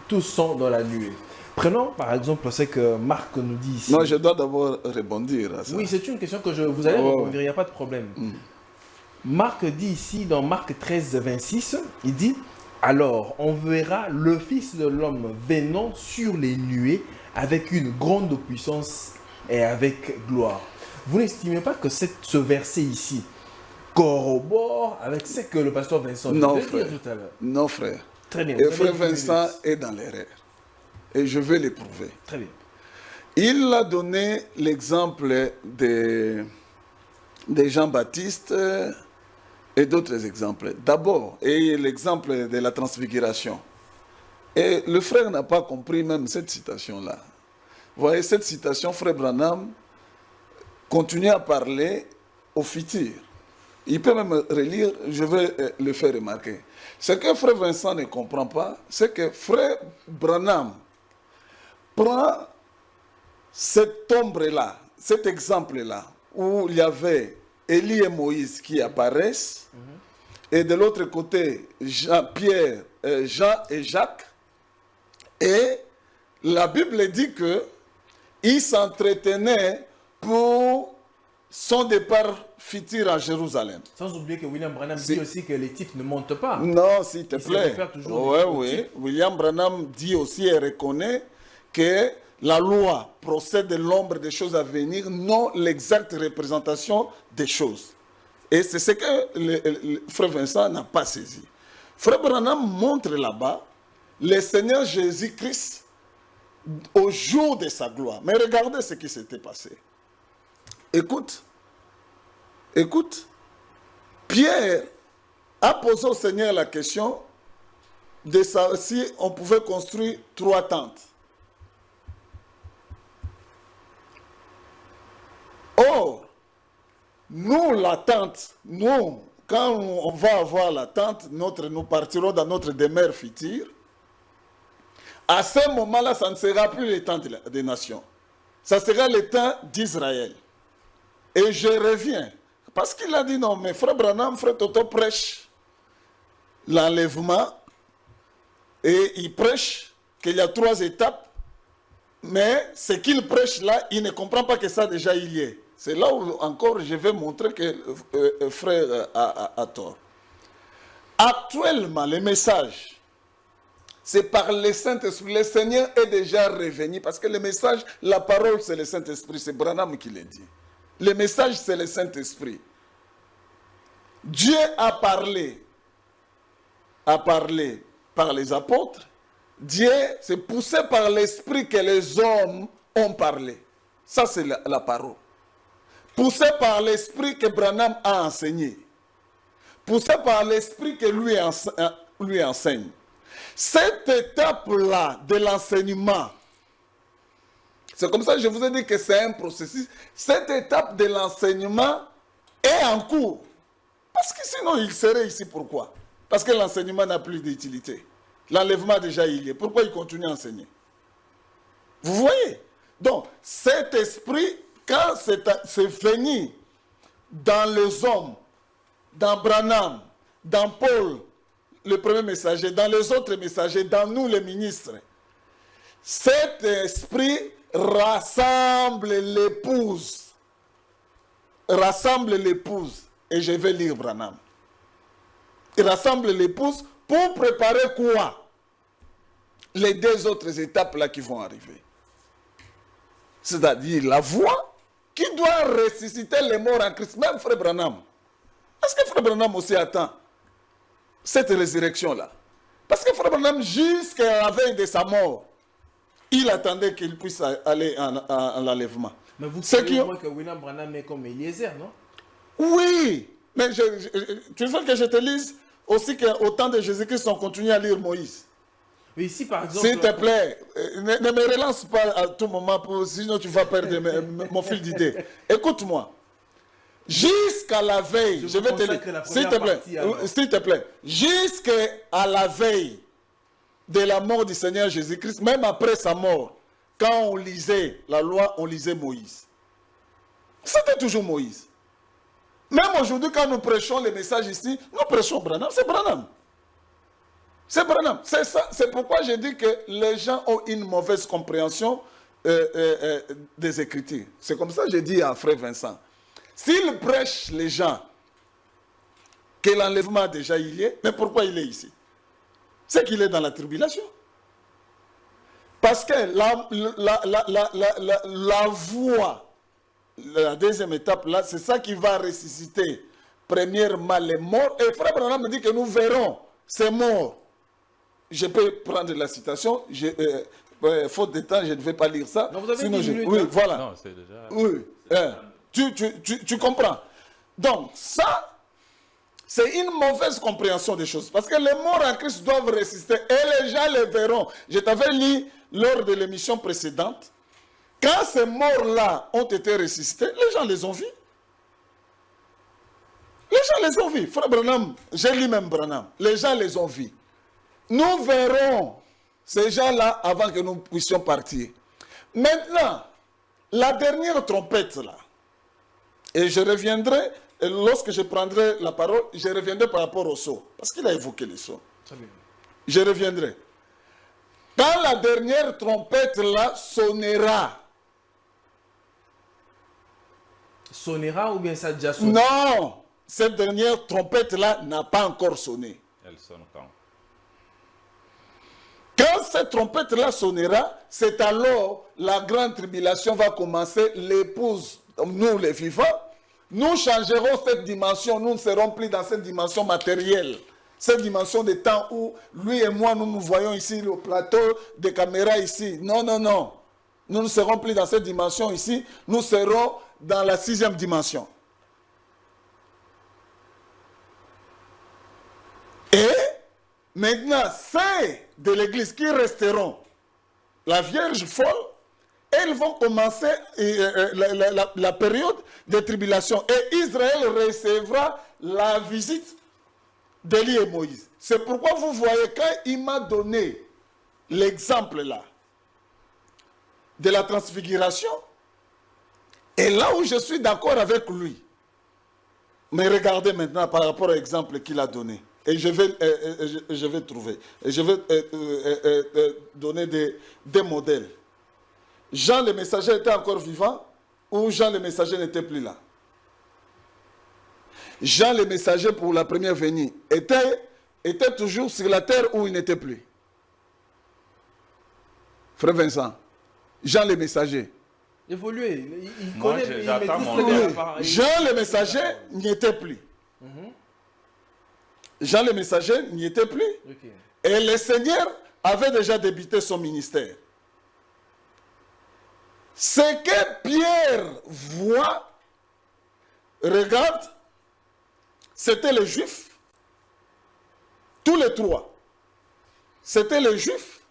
tous sont dans la nuée. Prenons par exemple ce que Marc nous dit ici. Non, je dois d'abord répondre à ça. Oui, c'est une question que vous allez répondre, il n'y a pas de problème. Marc dit ici, dans Marc 13, 26, il dit « Alors, on verra le Fils de l'homme venant sur les nuées avec une grande puissance et avec gloire. » Vous n'estimez pas que ce verset ici corrobore avec ce que le pasteur Vincent vient de dire tout à l'heure? Non, frère. Très bien. Et frère Vincent est dans l'erreur. Et je vais l'éprouver. Très bien. Il a donné l'exemple de Jean-Baptiste et d'autres exemples. D'abord, et l'exemple de la transfiguration. Et le frère n'a pas compris même cette citation-là. Vous voyez, cette citation, frère Branham continue à parler au futur. Il peut même relire, je vais le faire remarquer. Ce que frère Vincent ne comprend pas, c'est que frère Branham prend cette ombre-là, cet exemple-là, où il y avait Élie et Moïse qui apparaissent, et de l'autre côté, Jean-Pierre, Jean et Jacques, et la Bible dit qu'ils s'entretenaient pour son départ futur à Jérusalem. Sans oublier que William Branham dit aussi que les types ne montent pas. Non, s'il te plaît. Oui. William Branham dit aussi et reconnaît que la loi procède de l'ombre des choses à venir, non l'exacte représentation des choses. Et c'est ce que le frère Vincent n'a pas saisi. Frère Branham montre là-bas le Seigneur Jésus-Christ au jour de sa gloire. Mais regardez ce qui s'était passé. Écoute, Pierre a posé au Seigneur la question de savoir si on pouvait construire 3 tentes. Or, nous, la tente, quand on va avoir la tente, nous partirons dans notre demeure future. À ce moment-là, ça ne sera plus le temps des nations. Ça sera le temps d'Israël. Et je reviens. Parce qu'il a dit non, mais frère Branham, frère Toto prêche l'enlèvement. Et il prêche qu'il y a 3 étapes. Mais ce qu'il prêche là, il ne comprend pas que ça déjà il y est. C'est là où encore je vais montrer que frère a tort. Actuellement, le message, c'est par le Saint-Esprit. Le Seigneur est déjà revenu parce que le message, la parole, c'est le Saint-Esprit. C'est Branham qui l'a dit. Le message, c'est le Saint-Esprit. Dieu a parlé par les apôtres. Dieu, c'est poussé par l'Esprit que les hommes ont parlé. Ça, c'est la parole. Poussé par l'Esprit que Branham a enseigné. Poussé par l'Esprit que lui enseigne. Cette étape-là de l'enseignement, c'est comme ça que je vous ai dit que c'est un processus. Cette étape de l'enseignement est en cours. Parce que sinon, il serait ici. Pourquoi? Parce que l'enseignement n'a plus d'utilité. L'enlèvement déjà il y est. Pourquoi il continue à enseigner? Vous voyez? Donc, cet esprit, quand c'est venu dans les hommes, dans Branham, dans Paul, le premier messager, dans les autres messagers, dans nous les ministres, cet esprit rassemble l'épouse. rassemble l'épouse. Et je vais lire Branham. Il rassemble l'épouse pour préparer quoi? Les 2 autres étapes là qui vont arriver. C'est-à-dire la voix qui doit ressusciter les morts en Christ. Même Frère Branham. Est-ce que Frère Branham aussi attend cette résurrection-là? Parce que Frère Branham, jusqu'à la veille de sa mort, il attendait qu'il puisse aller en l'enlèvement. Mais vous savez que William Branham est comme Eliezer, non? Oui, mais tu veux que je te lise aussi qu'au temps de Jésus-Christ, on continue à lire Moïse. Mais ici, par exemple... S'il te plaît, ne me relance pas à tout moment, sinon tu vas perdre mon fil d'idée. Écoute-moi. Jusqu'à la veille, je vais te lire, s'il te plaît, jusqu'à la veille de la mort du Seigneur Jésus-Christ, même après sa mort, quand on lisait la loi, on lisait Moïse. C'était toujours Moïse. Même aujourd'hui, quand nous prêchons les messages ici, nous prêchons Branham, c'est Branham. C'est Branham. C'est ça. C'est pourquoi je dis que les gens ont une mauvaise compréhension des Écritures. C'est comme ça que j'ai dit à Frère Vincent. S'il prêche les gens que l'enlèvement déjà il y est, mais pourquoi il est ici? C'est qu'il est dans la tribulation. Parce que la voix, la deuxième étape là, c'est ça qui va ressusciter premièrement les morts. Et Frère Branham me dit que nous verrons ces morts. Je peux prendre la citation, faute de temps, je ne vais pas lire ça. Non, vous avez sinon 10 minutes, oui, hein? voilà. Non, c'est déjà... Oui, tu comprends. Donc, ça, c'est une mauvaise compréhension des choses. Parce que les morts en Christ doivent résister et les gens les verront. Je t'avais lu lors de l'émission précédente, quand ces morts-là ont été ressuscités, les gens les ont vus. Les gens les ont vus. Frère Branham, j'ai lu même Branham, les gens les ont vus. Nous verrons ces gens-là avant que nous puissions partir. Maintenant, la dernière trompette là, et je reviendrai, et lorsque je prendrai la parole, je reviendrai par rapport au sceau, parce qu'il a évoqué les sceaux. Je reviendrai. Quand la dernière trompette là sonnera. Sonnera ou bien ça a déjà sonné? Non, cette dernière trompette là n'a pas encore sonné. Elle sonne quand? Quand cette trompette-là sonnera, c'est alors la grande tribulation va commencer. L'épouse, nous les vivants, nous changerons cette dimension. Nous ne serons plus dans cette dimension matérielle. Cette dimension de temps où lui et moi, nous nous voyons ici, le plateau de caméra ici. Non, non, non. Nous ne serons plus dans cette dimension ici. Nous serons dans la 6e dimension. Et maintenant, c'est de l'église qui resteront la Vierge folle, elles vont commencer la période de tribulation. Et Israël recevra la visite d'Élie et Moïse. C'est pourquoi vous voyez, quand il m'a donné l'exemple là, de la transfiguration, et là où je suis d'accord avec lui, mais regardez maintenant par rapport à l'exemple qu'il a donné. Et je vais trouver. Et je vais donner des modèles. Jean le messager était encore vivant ou Jean le messager n'était plus là? Jean le messager pour la première venue était toujours sur la terre ou il n'était plus? Frère Vincent, Jean le messager. Évolué. Il Moi, connaît, il j'attends maîtrise mon très bien Oui. la parole. Jean le messager n'y était plus. Jean le messager n'y était plus. Ok. Et le Seigneur avait déjà débuté son ministère. Ce que Pierre voit, regarde, c'était les Juifs. Tous les trois. C'était les Juifs.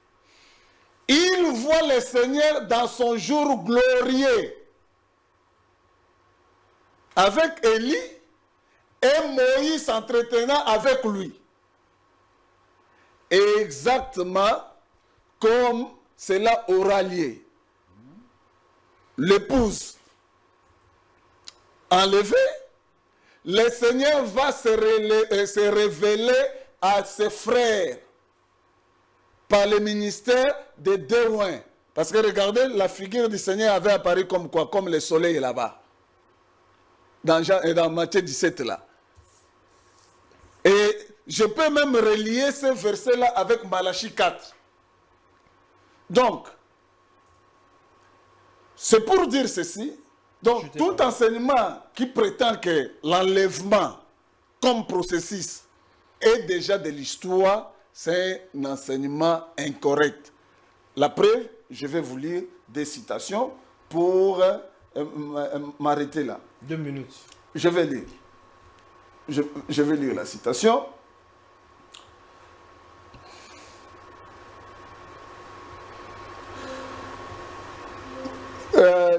Il voit le Seigneur dans son jour glorieux. Avec Élie et Moïse s'entretenant avec lui. Exactement comme cela aura lieu. L'épouse enlevée, le Seigneur va se révéler à ses frères par le ministère de deux loin. Parce que regardez, la figure du Seigneur avait apparu comme quoi? Comme le soleil là-bas. dans Matthieu 17 là. Et je peux même relier ce verset-là avec Malachie 4. Donc, c'est pour dire ceci. Donc, tout enseignement qui prétend que l'enlèvement comme processus est déjà de l'histoire, c'est un enseignement incorrect. La preuve, je vais vous lire des citations pour m'arrêter là. 2 minutes. Je vais lire. Je vais lire la citation.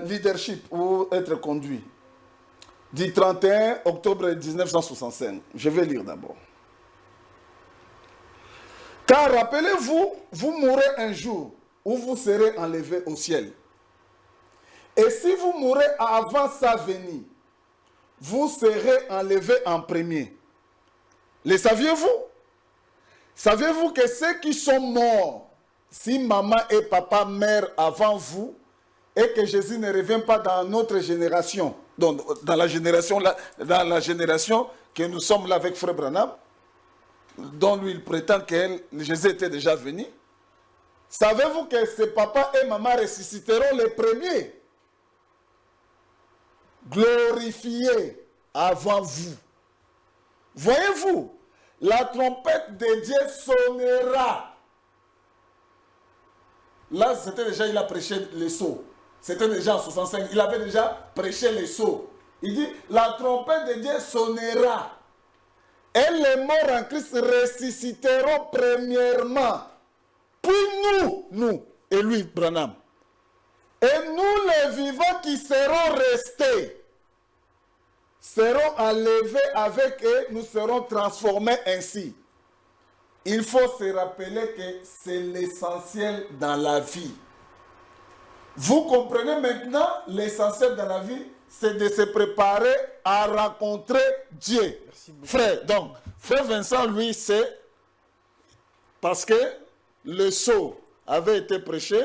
Leadership ou être conduit. Du 31 octobre 1965. Je vais lire d'abord. Car rappelez-vous, vous mourrez un jour où vous serez enlevés au ciel. Et si vous mourrez avant sa venue, vous serez enlevés en premier. Le saviez-vous? Saviez-vous que ceux qui sont morts, si maman et papa meurent avant vous, et que Jésus ne revient pas dans notre génération, dans la génération que nous sommes là avec Frère Branham, dont lui il prétend que Jésus était déjà venu, savez-vous que ces papas et mamans ressusciteront les premiers, glorifiés avant vous? Voyez-vous, la trompette de Dieu sonnera. Là, c'était déjà, il a prêché les sceaux. C'était déjà en 65, il avait déjà prêché les sceaux. Il dit, la trompette de Dieu sonnera. Et les morts en Christ ressusciteront premièrement. Puis nous, et lui, Branham. Et nous, les vivants qui seront restés, seront enlevés avec eux, nous serons transformés ainsi. Il faut se rappeler que c'est l'essentiel dans la vie. Vous comprenez maintenant, l'essentiel dans la vie, c'est de se préparer à rencontrer Dieu. Frère, donc, Frère Vincent, lui, c'est parce que le sceau avait été prêché,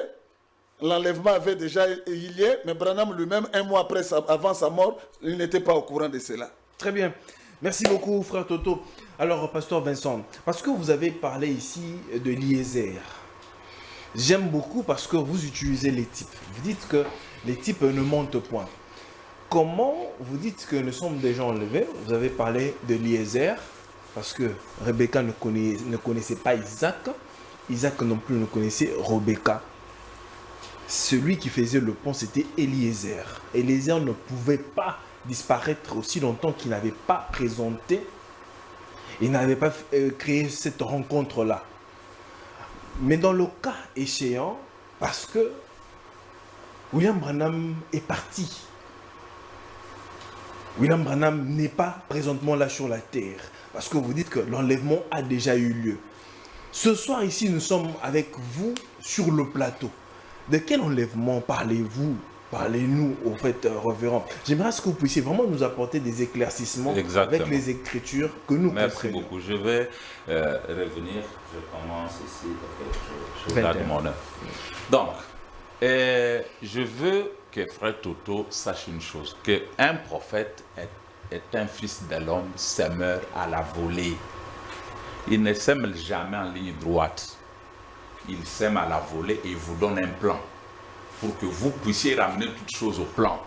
l'enlèvement avait déjà eu lieu, mais Branham lui-même, un mois après, avant sa mort, il n'était pas au courant de cela. Très bien. Merci beaucoup, Frère Toto. Alors, Pasteur Vincent, parce que vous avez parlé ici de Eliezer, j'aime beaucoup parce que vous utilisez les types. Vous dites que les types ne mentent point. Comment vous dites que nous sommes des gens enlevés? Vous avez parlé de Eliezer, parce que Rebecca ne connaissait pas Isaac. Isaac non plus ne connaissait Rebecca. Celui qui faisait le pont, c'était Eliezer. Eliezer ne pouvait pas disparaître aussi longtemps qu'il n'avait pas présenté, il n'avait pas créé cette rencontre-là. Mais dans le cas échéant, parce que William Branham est parti. William Branham n'est pas présentement là sur la terre. Parce que vous dites que l'enlèvement a déjà eu lieu. Ce soir ici, nous sommes avec vous sur le plateau. De quel enlèvement parlez-vous? Parlez-nous, au fait, révérend. J'aimerais que vous puissiez vraiment nous apporter des éclaircissements avec les Écritures que nous comprenons. Merci beaucoup. Je vais revenir. Je commence ici. Je regarde mon heure. Donc, je veux que Frère Toto sache une chose, qu'un prophète est un fils de l'homme, sèmeur à la volée. Il ne sème jamais en ligne droite. Il sème à la volée et il vous donne un plan pour que vous puissiez ramener toutes choses au plan.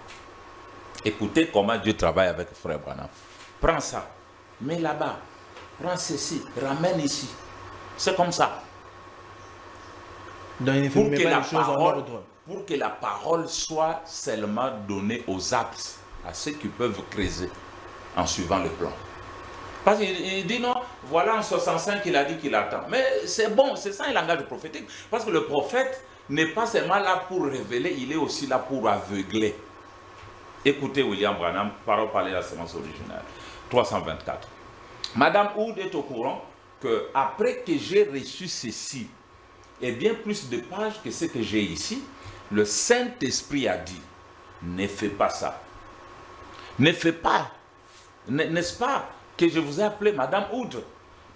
Écoutez comment Dieu travaille avec Frère Branham. Prends ça, mets là-bas, prends ceci, ramène ici. C'est comme ça. Donc, il faut mettre les choses en ordre. Pour que la parole soit seulement donnée aux aptes, à ceux qui peuvent creuser en suivant le plan. Parce qu'il dit non, voilà en 65 il a dit qu'il attend. Mais c'est bon, c'est ça un langage prophétique. Parce que le prophète n'est pas seulement là pour révéler, il est aussi là pour aveugler. Écoutez William Branham, parole parlée de la sémence originale, 324. Madame Oud est au courant que après que j'ai reçu ceci, et bien plus de pages que ce que j'ai ici, le Saint-Esprit a dit, ne fais pas ça. Ne fais pas. N'est-ce pas que je vous ai appelé Madame Oud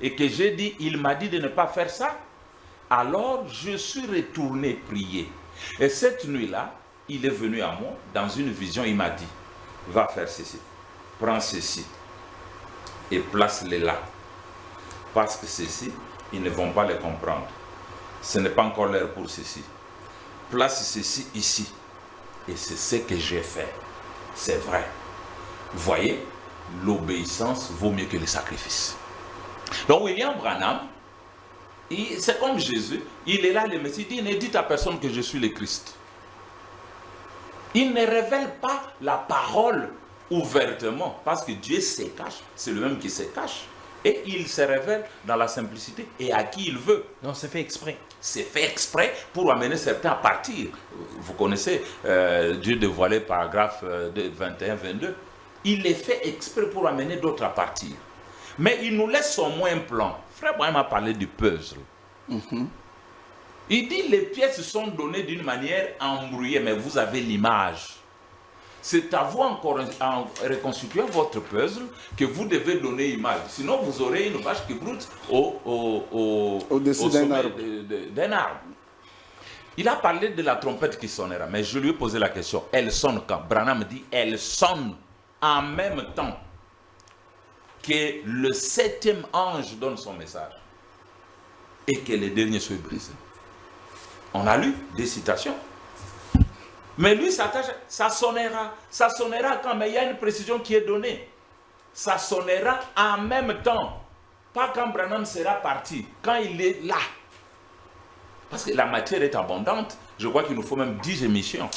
et que j'ai dit, il m'a dit de ne pas faire ça. Alors je suis retourné prier. Et cette nuit-là, il est venu à moi dans une vision, il m'a dit, va faire ceci. prends ceci et place-les là. Parce que ceci, ils ne vont pas les comprendre. Ce n'est pas encore l'heure pour ceci. Place ceci ici. Et c'est ce que j'ai fait. C'est vrai. Vous voyez, l'obéissance vaut mieux que le sacrifice. Donc William Branham, c'est comme Jésus, il est là, le Messie, il dit, ne dites à personne que je suis le Christ. Il ne révèle pas la parole ouvertement, parce que Dieu se cache, c'est le même qui se cache. Et il se révèle dans la simplicité et à qui il veut. Non, c'est fait exprès. C'est fait exprès pour amener certains à partir. Vous connaissez Dieu dévoilé, paragraphe 21-22. Il est fait exprès pour amener d'autres à partir. Mais il nous laisse au moins un plan. Frère Branham a parlé du puzzle. Il dit les pièces sont données d'une manière embrouillée, mais vous avez l'image. C'est à vous encore en reconstituant votre puzzle que vous devez donner image. Sinon, vous aurez une vache qui broute au-dessus d'un arbre. Il a parlé de la trompette qui sonnera, mais je lui ai posé la question. Elle sonne quand? Branham dit, elle sonne en même temps que le 7e ange donne son message et que le dernier soit brisé. On a lu des citations. Mais lui s'attache, ça sonnera quand, mais il y a une précision qui est donnée. Ça sonnera en même temps. Pas quand Branham sera parti, quand il est là. Parce que la matière est abondante. Je crois qu'il nous faut même 10 émissions.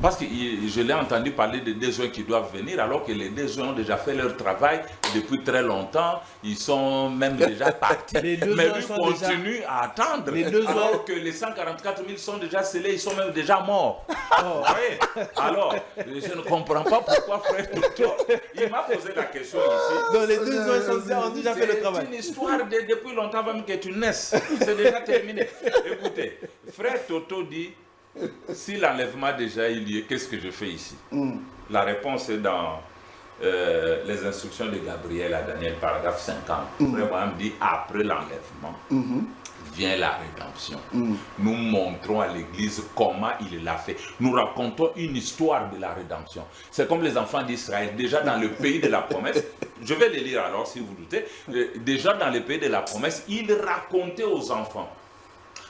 Parce que je l'ai entendu parler de 2 jours qui doivent venir, alors que les 2 jours ont déjà fait leur travail depuis très longtemps. Ils sont même déjà partis. Mais lui continue à attendre. Alors que les 144 000 sont déjà scellés, ils sont même déjà morts. Oh. Oui. Alors, je ne comprends pas pourquoi frère Toto, il m'a posé la question ici. Donc les 2 jours ont déjà fait le travail. C'est une histoire depuis longtemps même que tu naisses. C'est déjà terminé. Écoutez, frère Toto dit, si l'enlèvement a déjà eu lieu, qu'est-ce que je fais ici? La réponse est dans les instructions de Gabriel à Daniel, paragraphe 50. Frère Branham dit, après l'enlèvement, vient la rédemption. Nous montrons à l'Église comment il l'a fait. Nous racontons une histoire de la rédemption. C'est comme les enfants d'Israël, déjà dans le pays de la promesse. Je vais les lire alors, si vous doutez. Déjà dans le pays de la promesse, ils racontaient aux enfants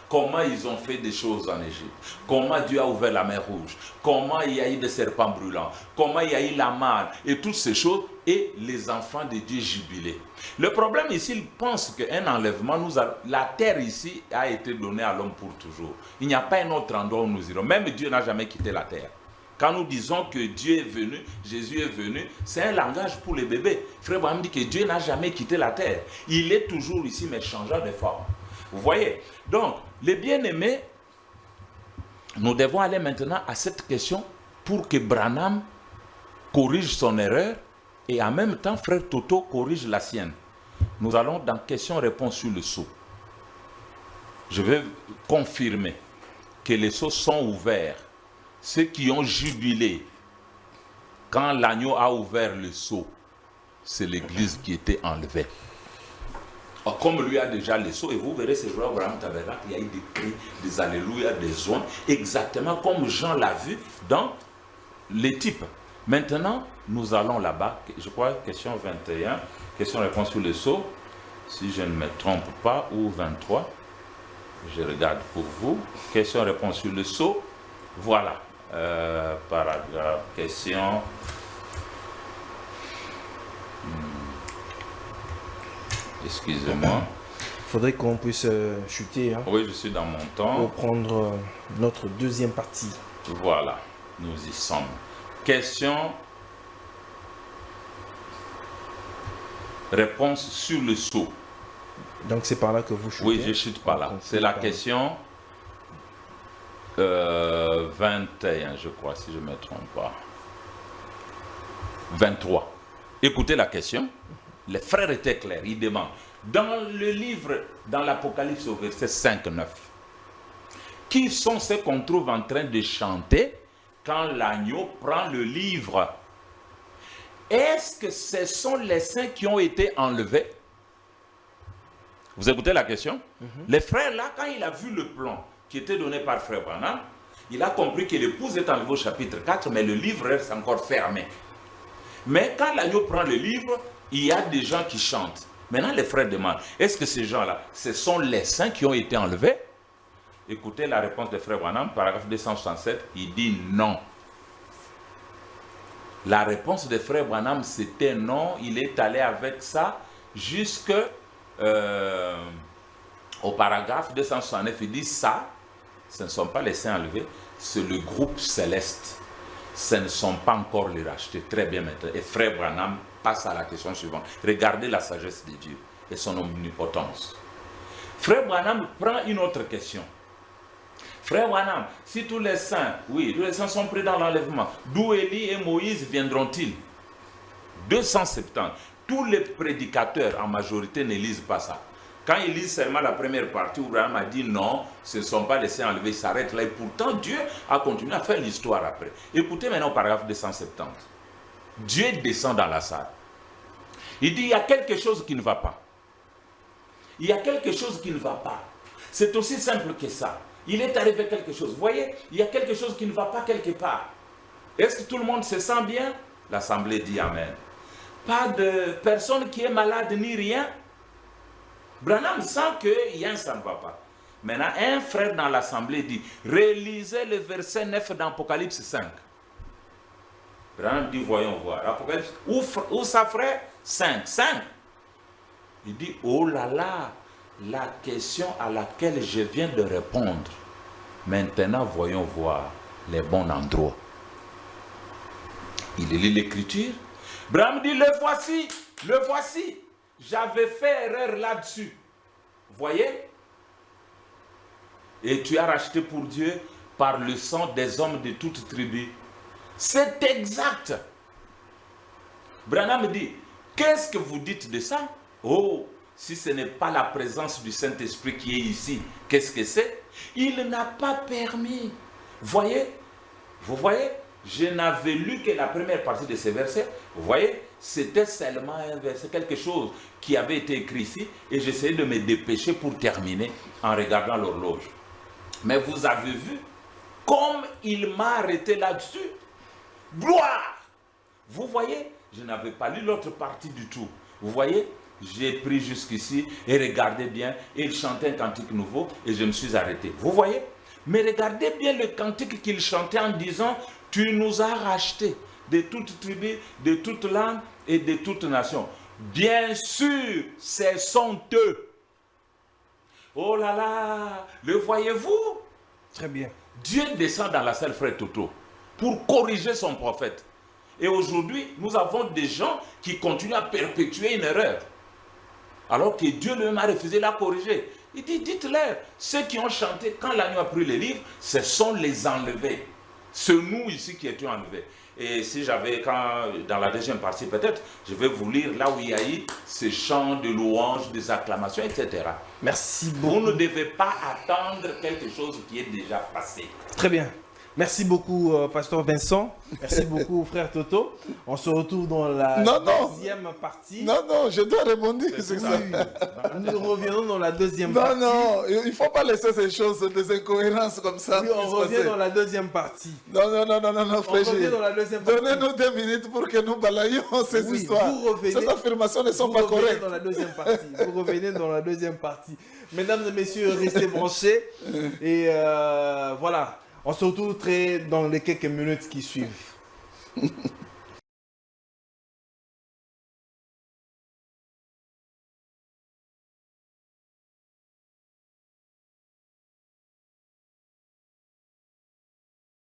comment ils ont fait des choses en Égypte, comment Dieu a ouvert la mer Rouge, comment il y a eu des serpents brûlants, comment il y a eu la manne, et toutes ces choses, et les enfants de Dieu jubilaient. Le problème ici, ils pensent qu'un enlèvement, la terre ici a été donnée à l'homme pour toujours. Il n'y a pas un autre endroit où nous irons. Même Dieu n'a jamais quitté la terre. Quand nous disons que Dieu est venu, Jésus est venu, c'est un langage pour les bébés. Frère Branham dit que Dieu n'a jamais quitté la terre. Il est toujours ici, mais changeant de forme. Vous voyez? Donc, les bien-aimés, nous devons aller maintenant à cette question pour que Branham corrige son erreur et en même temps, frère Toto corrige la sienne. Nous allons dans question-réponse sur le sceau. Je vais confirmer que les sceaux sont ouverts. Ceux qui ont jubilé quand l'agneau a ouvert le sceau, c'est l'église qui était enlevée. Comme lui a déjà les sceaux, et vous verrez ce jour-là, Abraham Tabernacle, il y a eu des cris, des alléluia, des oins, exactement comme Jean l'a vu dans les types. Maintenant, nous allons là-bas, je crois, question 21, question-réponse sur les sceaux, si je ne me trompe pas, ou 23, je regarde pour vous, question-réponse sur le sceau, voilà, paragraphe, question... Excusez-moi. Il faudrait qu'on puisse chuter. Hein, oui, je suis dans mon temps. Pour prendre notre deuxième partie. Voilà, nous y sommes. Question. Réponse sur le sceau. Donc c'est par là que vous chutez. Oui, je chute par là. C'est la question 21, je crois, si je ne me trompe pas. 23. Écoutez la question. Les frères étaient clairs, ils demandent. Dans le livre, dans l'Apocalypse au verset 5-9, qui sont ceux qu'on trouve en train de chanter quand l'agneau prend le livre? Est-ce que ce sont les saints qui ont été enlevés? Vous écoutez la question? Les frères là, quand il a vu le plan qui était donné par frère Branham, il a compris que l'épouse est enlevée au chapitre 4, mais le livre reste encore fermé. Mais quand l'agneau prend le livre, il y a des gens qui chantent. Maintenant, les frères demandent, est-ce que ces gens-là, ce sont les saints qui ont été enlevés? Écoutez la réponse de frère Branham, paragraphe 267, il dit non. La réponse de frère Branham, c'était non. Il est allé avec ça jusqu'au paragraphe 269. Il dit ça, ce ne sont pas les saints enlevés, c'est le groupe céleste. Ce ne sont pas encore les rachetés. Très bien maintenant. Et frère Branham passe à la question suivante. Regardez la sagesse de Dieu et son omnipotence. Frère Branham prend une autre question. Frère Branham, si tous les saints, oui, tous les saints sont pris dans l'enlèvement, d'où Élie et Moïse viendront-ils? 270. Tous les prédicateurs en majorité ne lisent pas ça. Quand ils lisent seulement la première partie, où Branham a dit non, ce ne sont pas les saints enlevés, ils s'arrêtent là. Et pourtant, Dieu a continué à faire l'histoire après. Écoutez maintenant au paragraphe 270. Dieu descend dans la salle. Il dit, il y a quelque chose qui ne va pas. Il y a quelque chose qui ne va pas. C'est aussi simple que ça. Il est arrivé quelque chose. Vous voyez, il y a quelque chose qui ne va pas quelque part. Est-ce que tout le monde se sent bien? L'assemblée dit Amen. Pas de personne qui est malade ni rien. Branham sent qu'il y a un ça ne va pas. Maintenant, un frère dans l'assemblée dit, relisez le verset 9 d'Apocalypse 5. Branham dit, voyons voir. Apocalypse, où ça frère? 5. Il dit, oh là là, la question à laquelle je viens de répondre. Maintenant, voyons voir les bons endroits. Il lit l'écriture. Branham dit, le voici. J'avais fait erreur là-dessus. Voyez? Et tu as racheté pour Dieu par le sang des hommes de toute tribu. C'est exact. Branham dit, qu'est-ce que vous dites de ça? Oh, si ce n'est pas la présence du Saint-Esprit qui est ici, qu'est-ce que c'est? Il n'a pas permis. Voyez? Vous voyez? Je n'avais lu que la première partie de ces versets. Vous voyez? C'était seulement un verset, quelque chose qui avait été écrit ici, et j'essayais de me dépêcher pour terminer en regardant l'horloge. Mais vous avez vu, comme il m'a arrêté là-dessus, gloire! Vous voyez? Je n'avais pas lu l'autre partie du tout. Vous voyez? J'ai pris jusqu'ici et regardez bien, et il chantait un cantique nouveau et je me suis arrêté. Vous voyez? Mais regardez bien le cantique qu'il chantait en disant, tu nous as rachetés de toute tribu, de toute langue et de toute nation. Bien sûr, ce sont eux. Oh là là, le voyez-vous? Très bien. Dieu descend dans la salle, frère Toto, pour corriger son prophète. Et aujourd'hui, nous avons des gens qui continuent à perpétuer une erreur. Alors que Dieu lui-même a refusé de la corriger. Il dit, dites-leur, ceux qui ont chanté quand l'agneau a pris les livres, ce sont les enlevés. C'est nous ici qui étions enlevés. Et si j'avais, dans la deuxième partie peut-être, je vais vous lire là où il y a eu ces chants de louanges, des acclamations, etc. Merci beaucoup. Vous ne devez pas attendre quelque chose qui est déjà passé. Très bien. Merci beaucoup, Pasteur Vincent. Merci beaucoup, frère Toto. On se retrouve dans la deuxième partie. Non, je dois rebondir sur ça. Nous reviendrons dans la deuxième partie. Non, il ne faut pas laisser ces choses, des incohérences comme ça. Oui, on revient dans la deuxième partie. Non, frère. On revient dans la deuxième partie. Donnez-nous 2 minutes pour que nous balayions ces histoires. Ces affirmations ne sont pas correctes. Vous revenez dans la deuxième partie. Mesdames et messieurs, restez branchés. Et voilà. On se retrouve dans les quelques minutes qui suivent.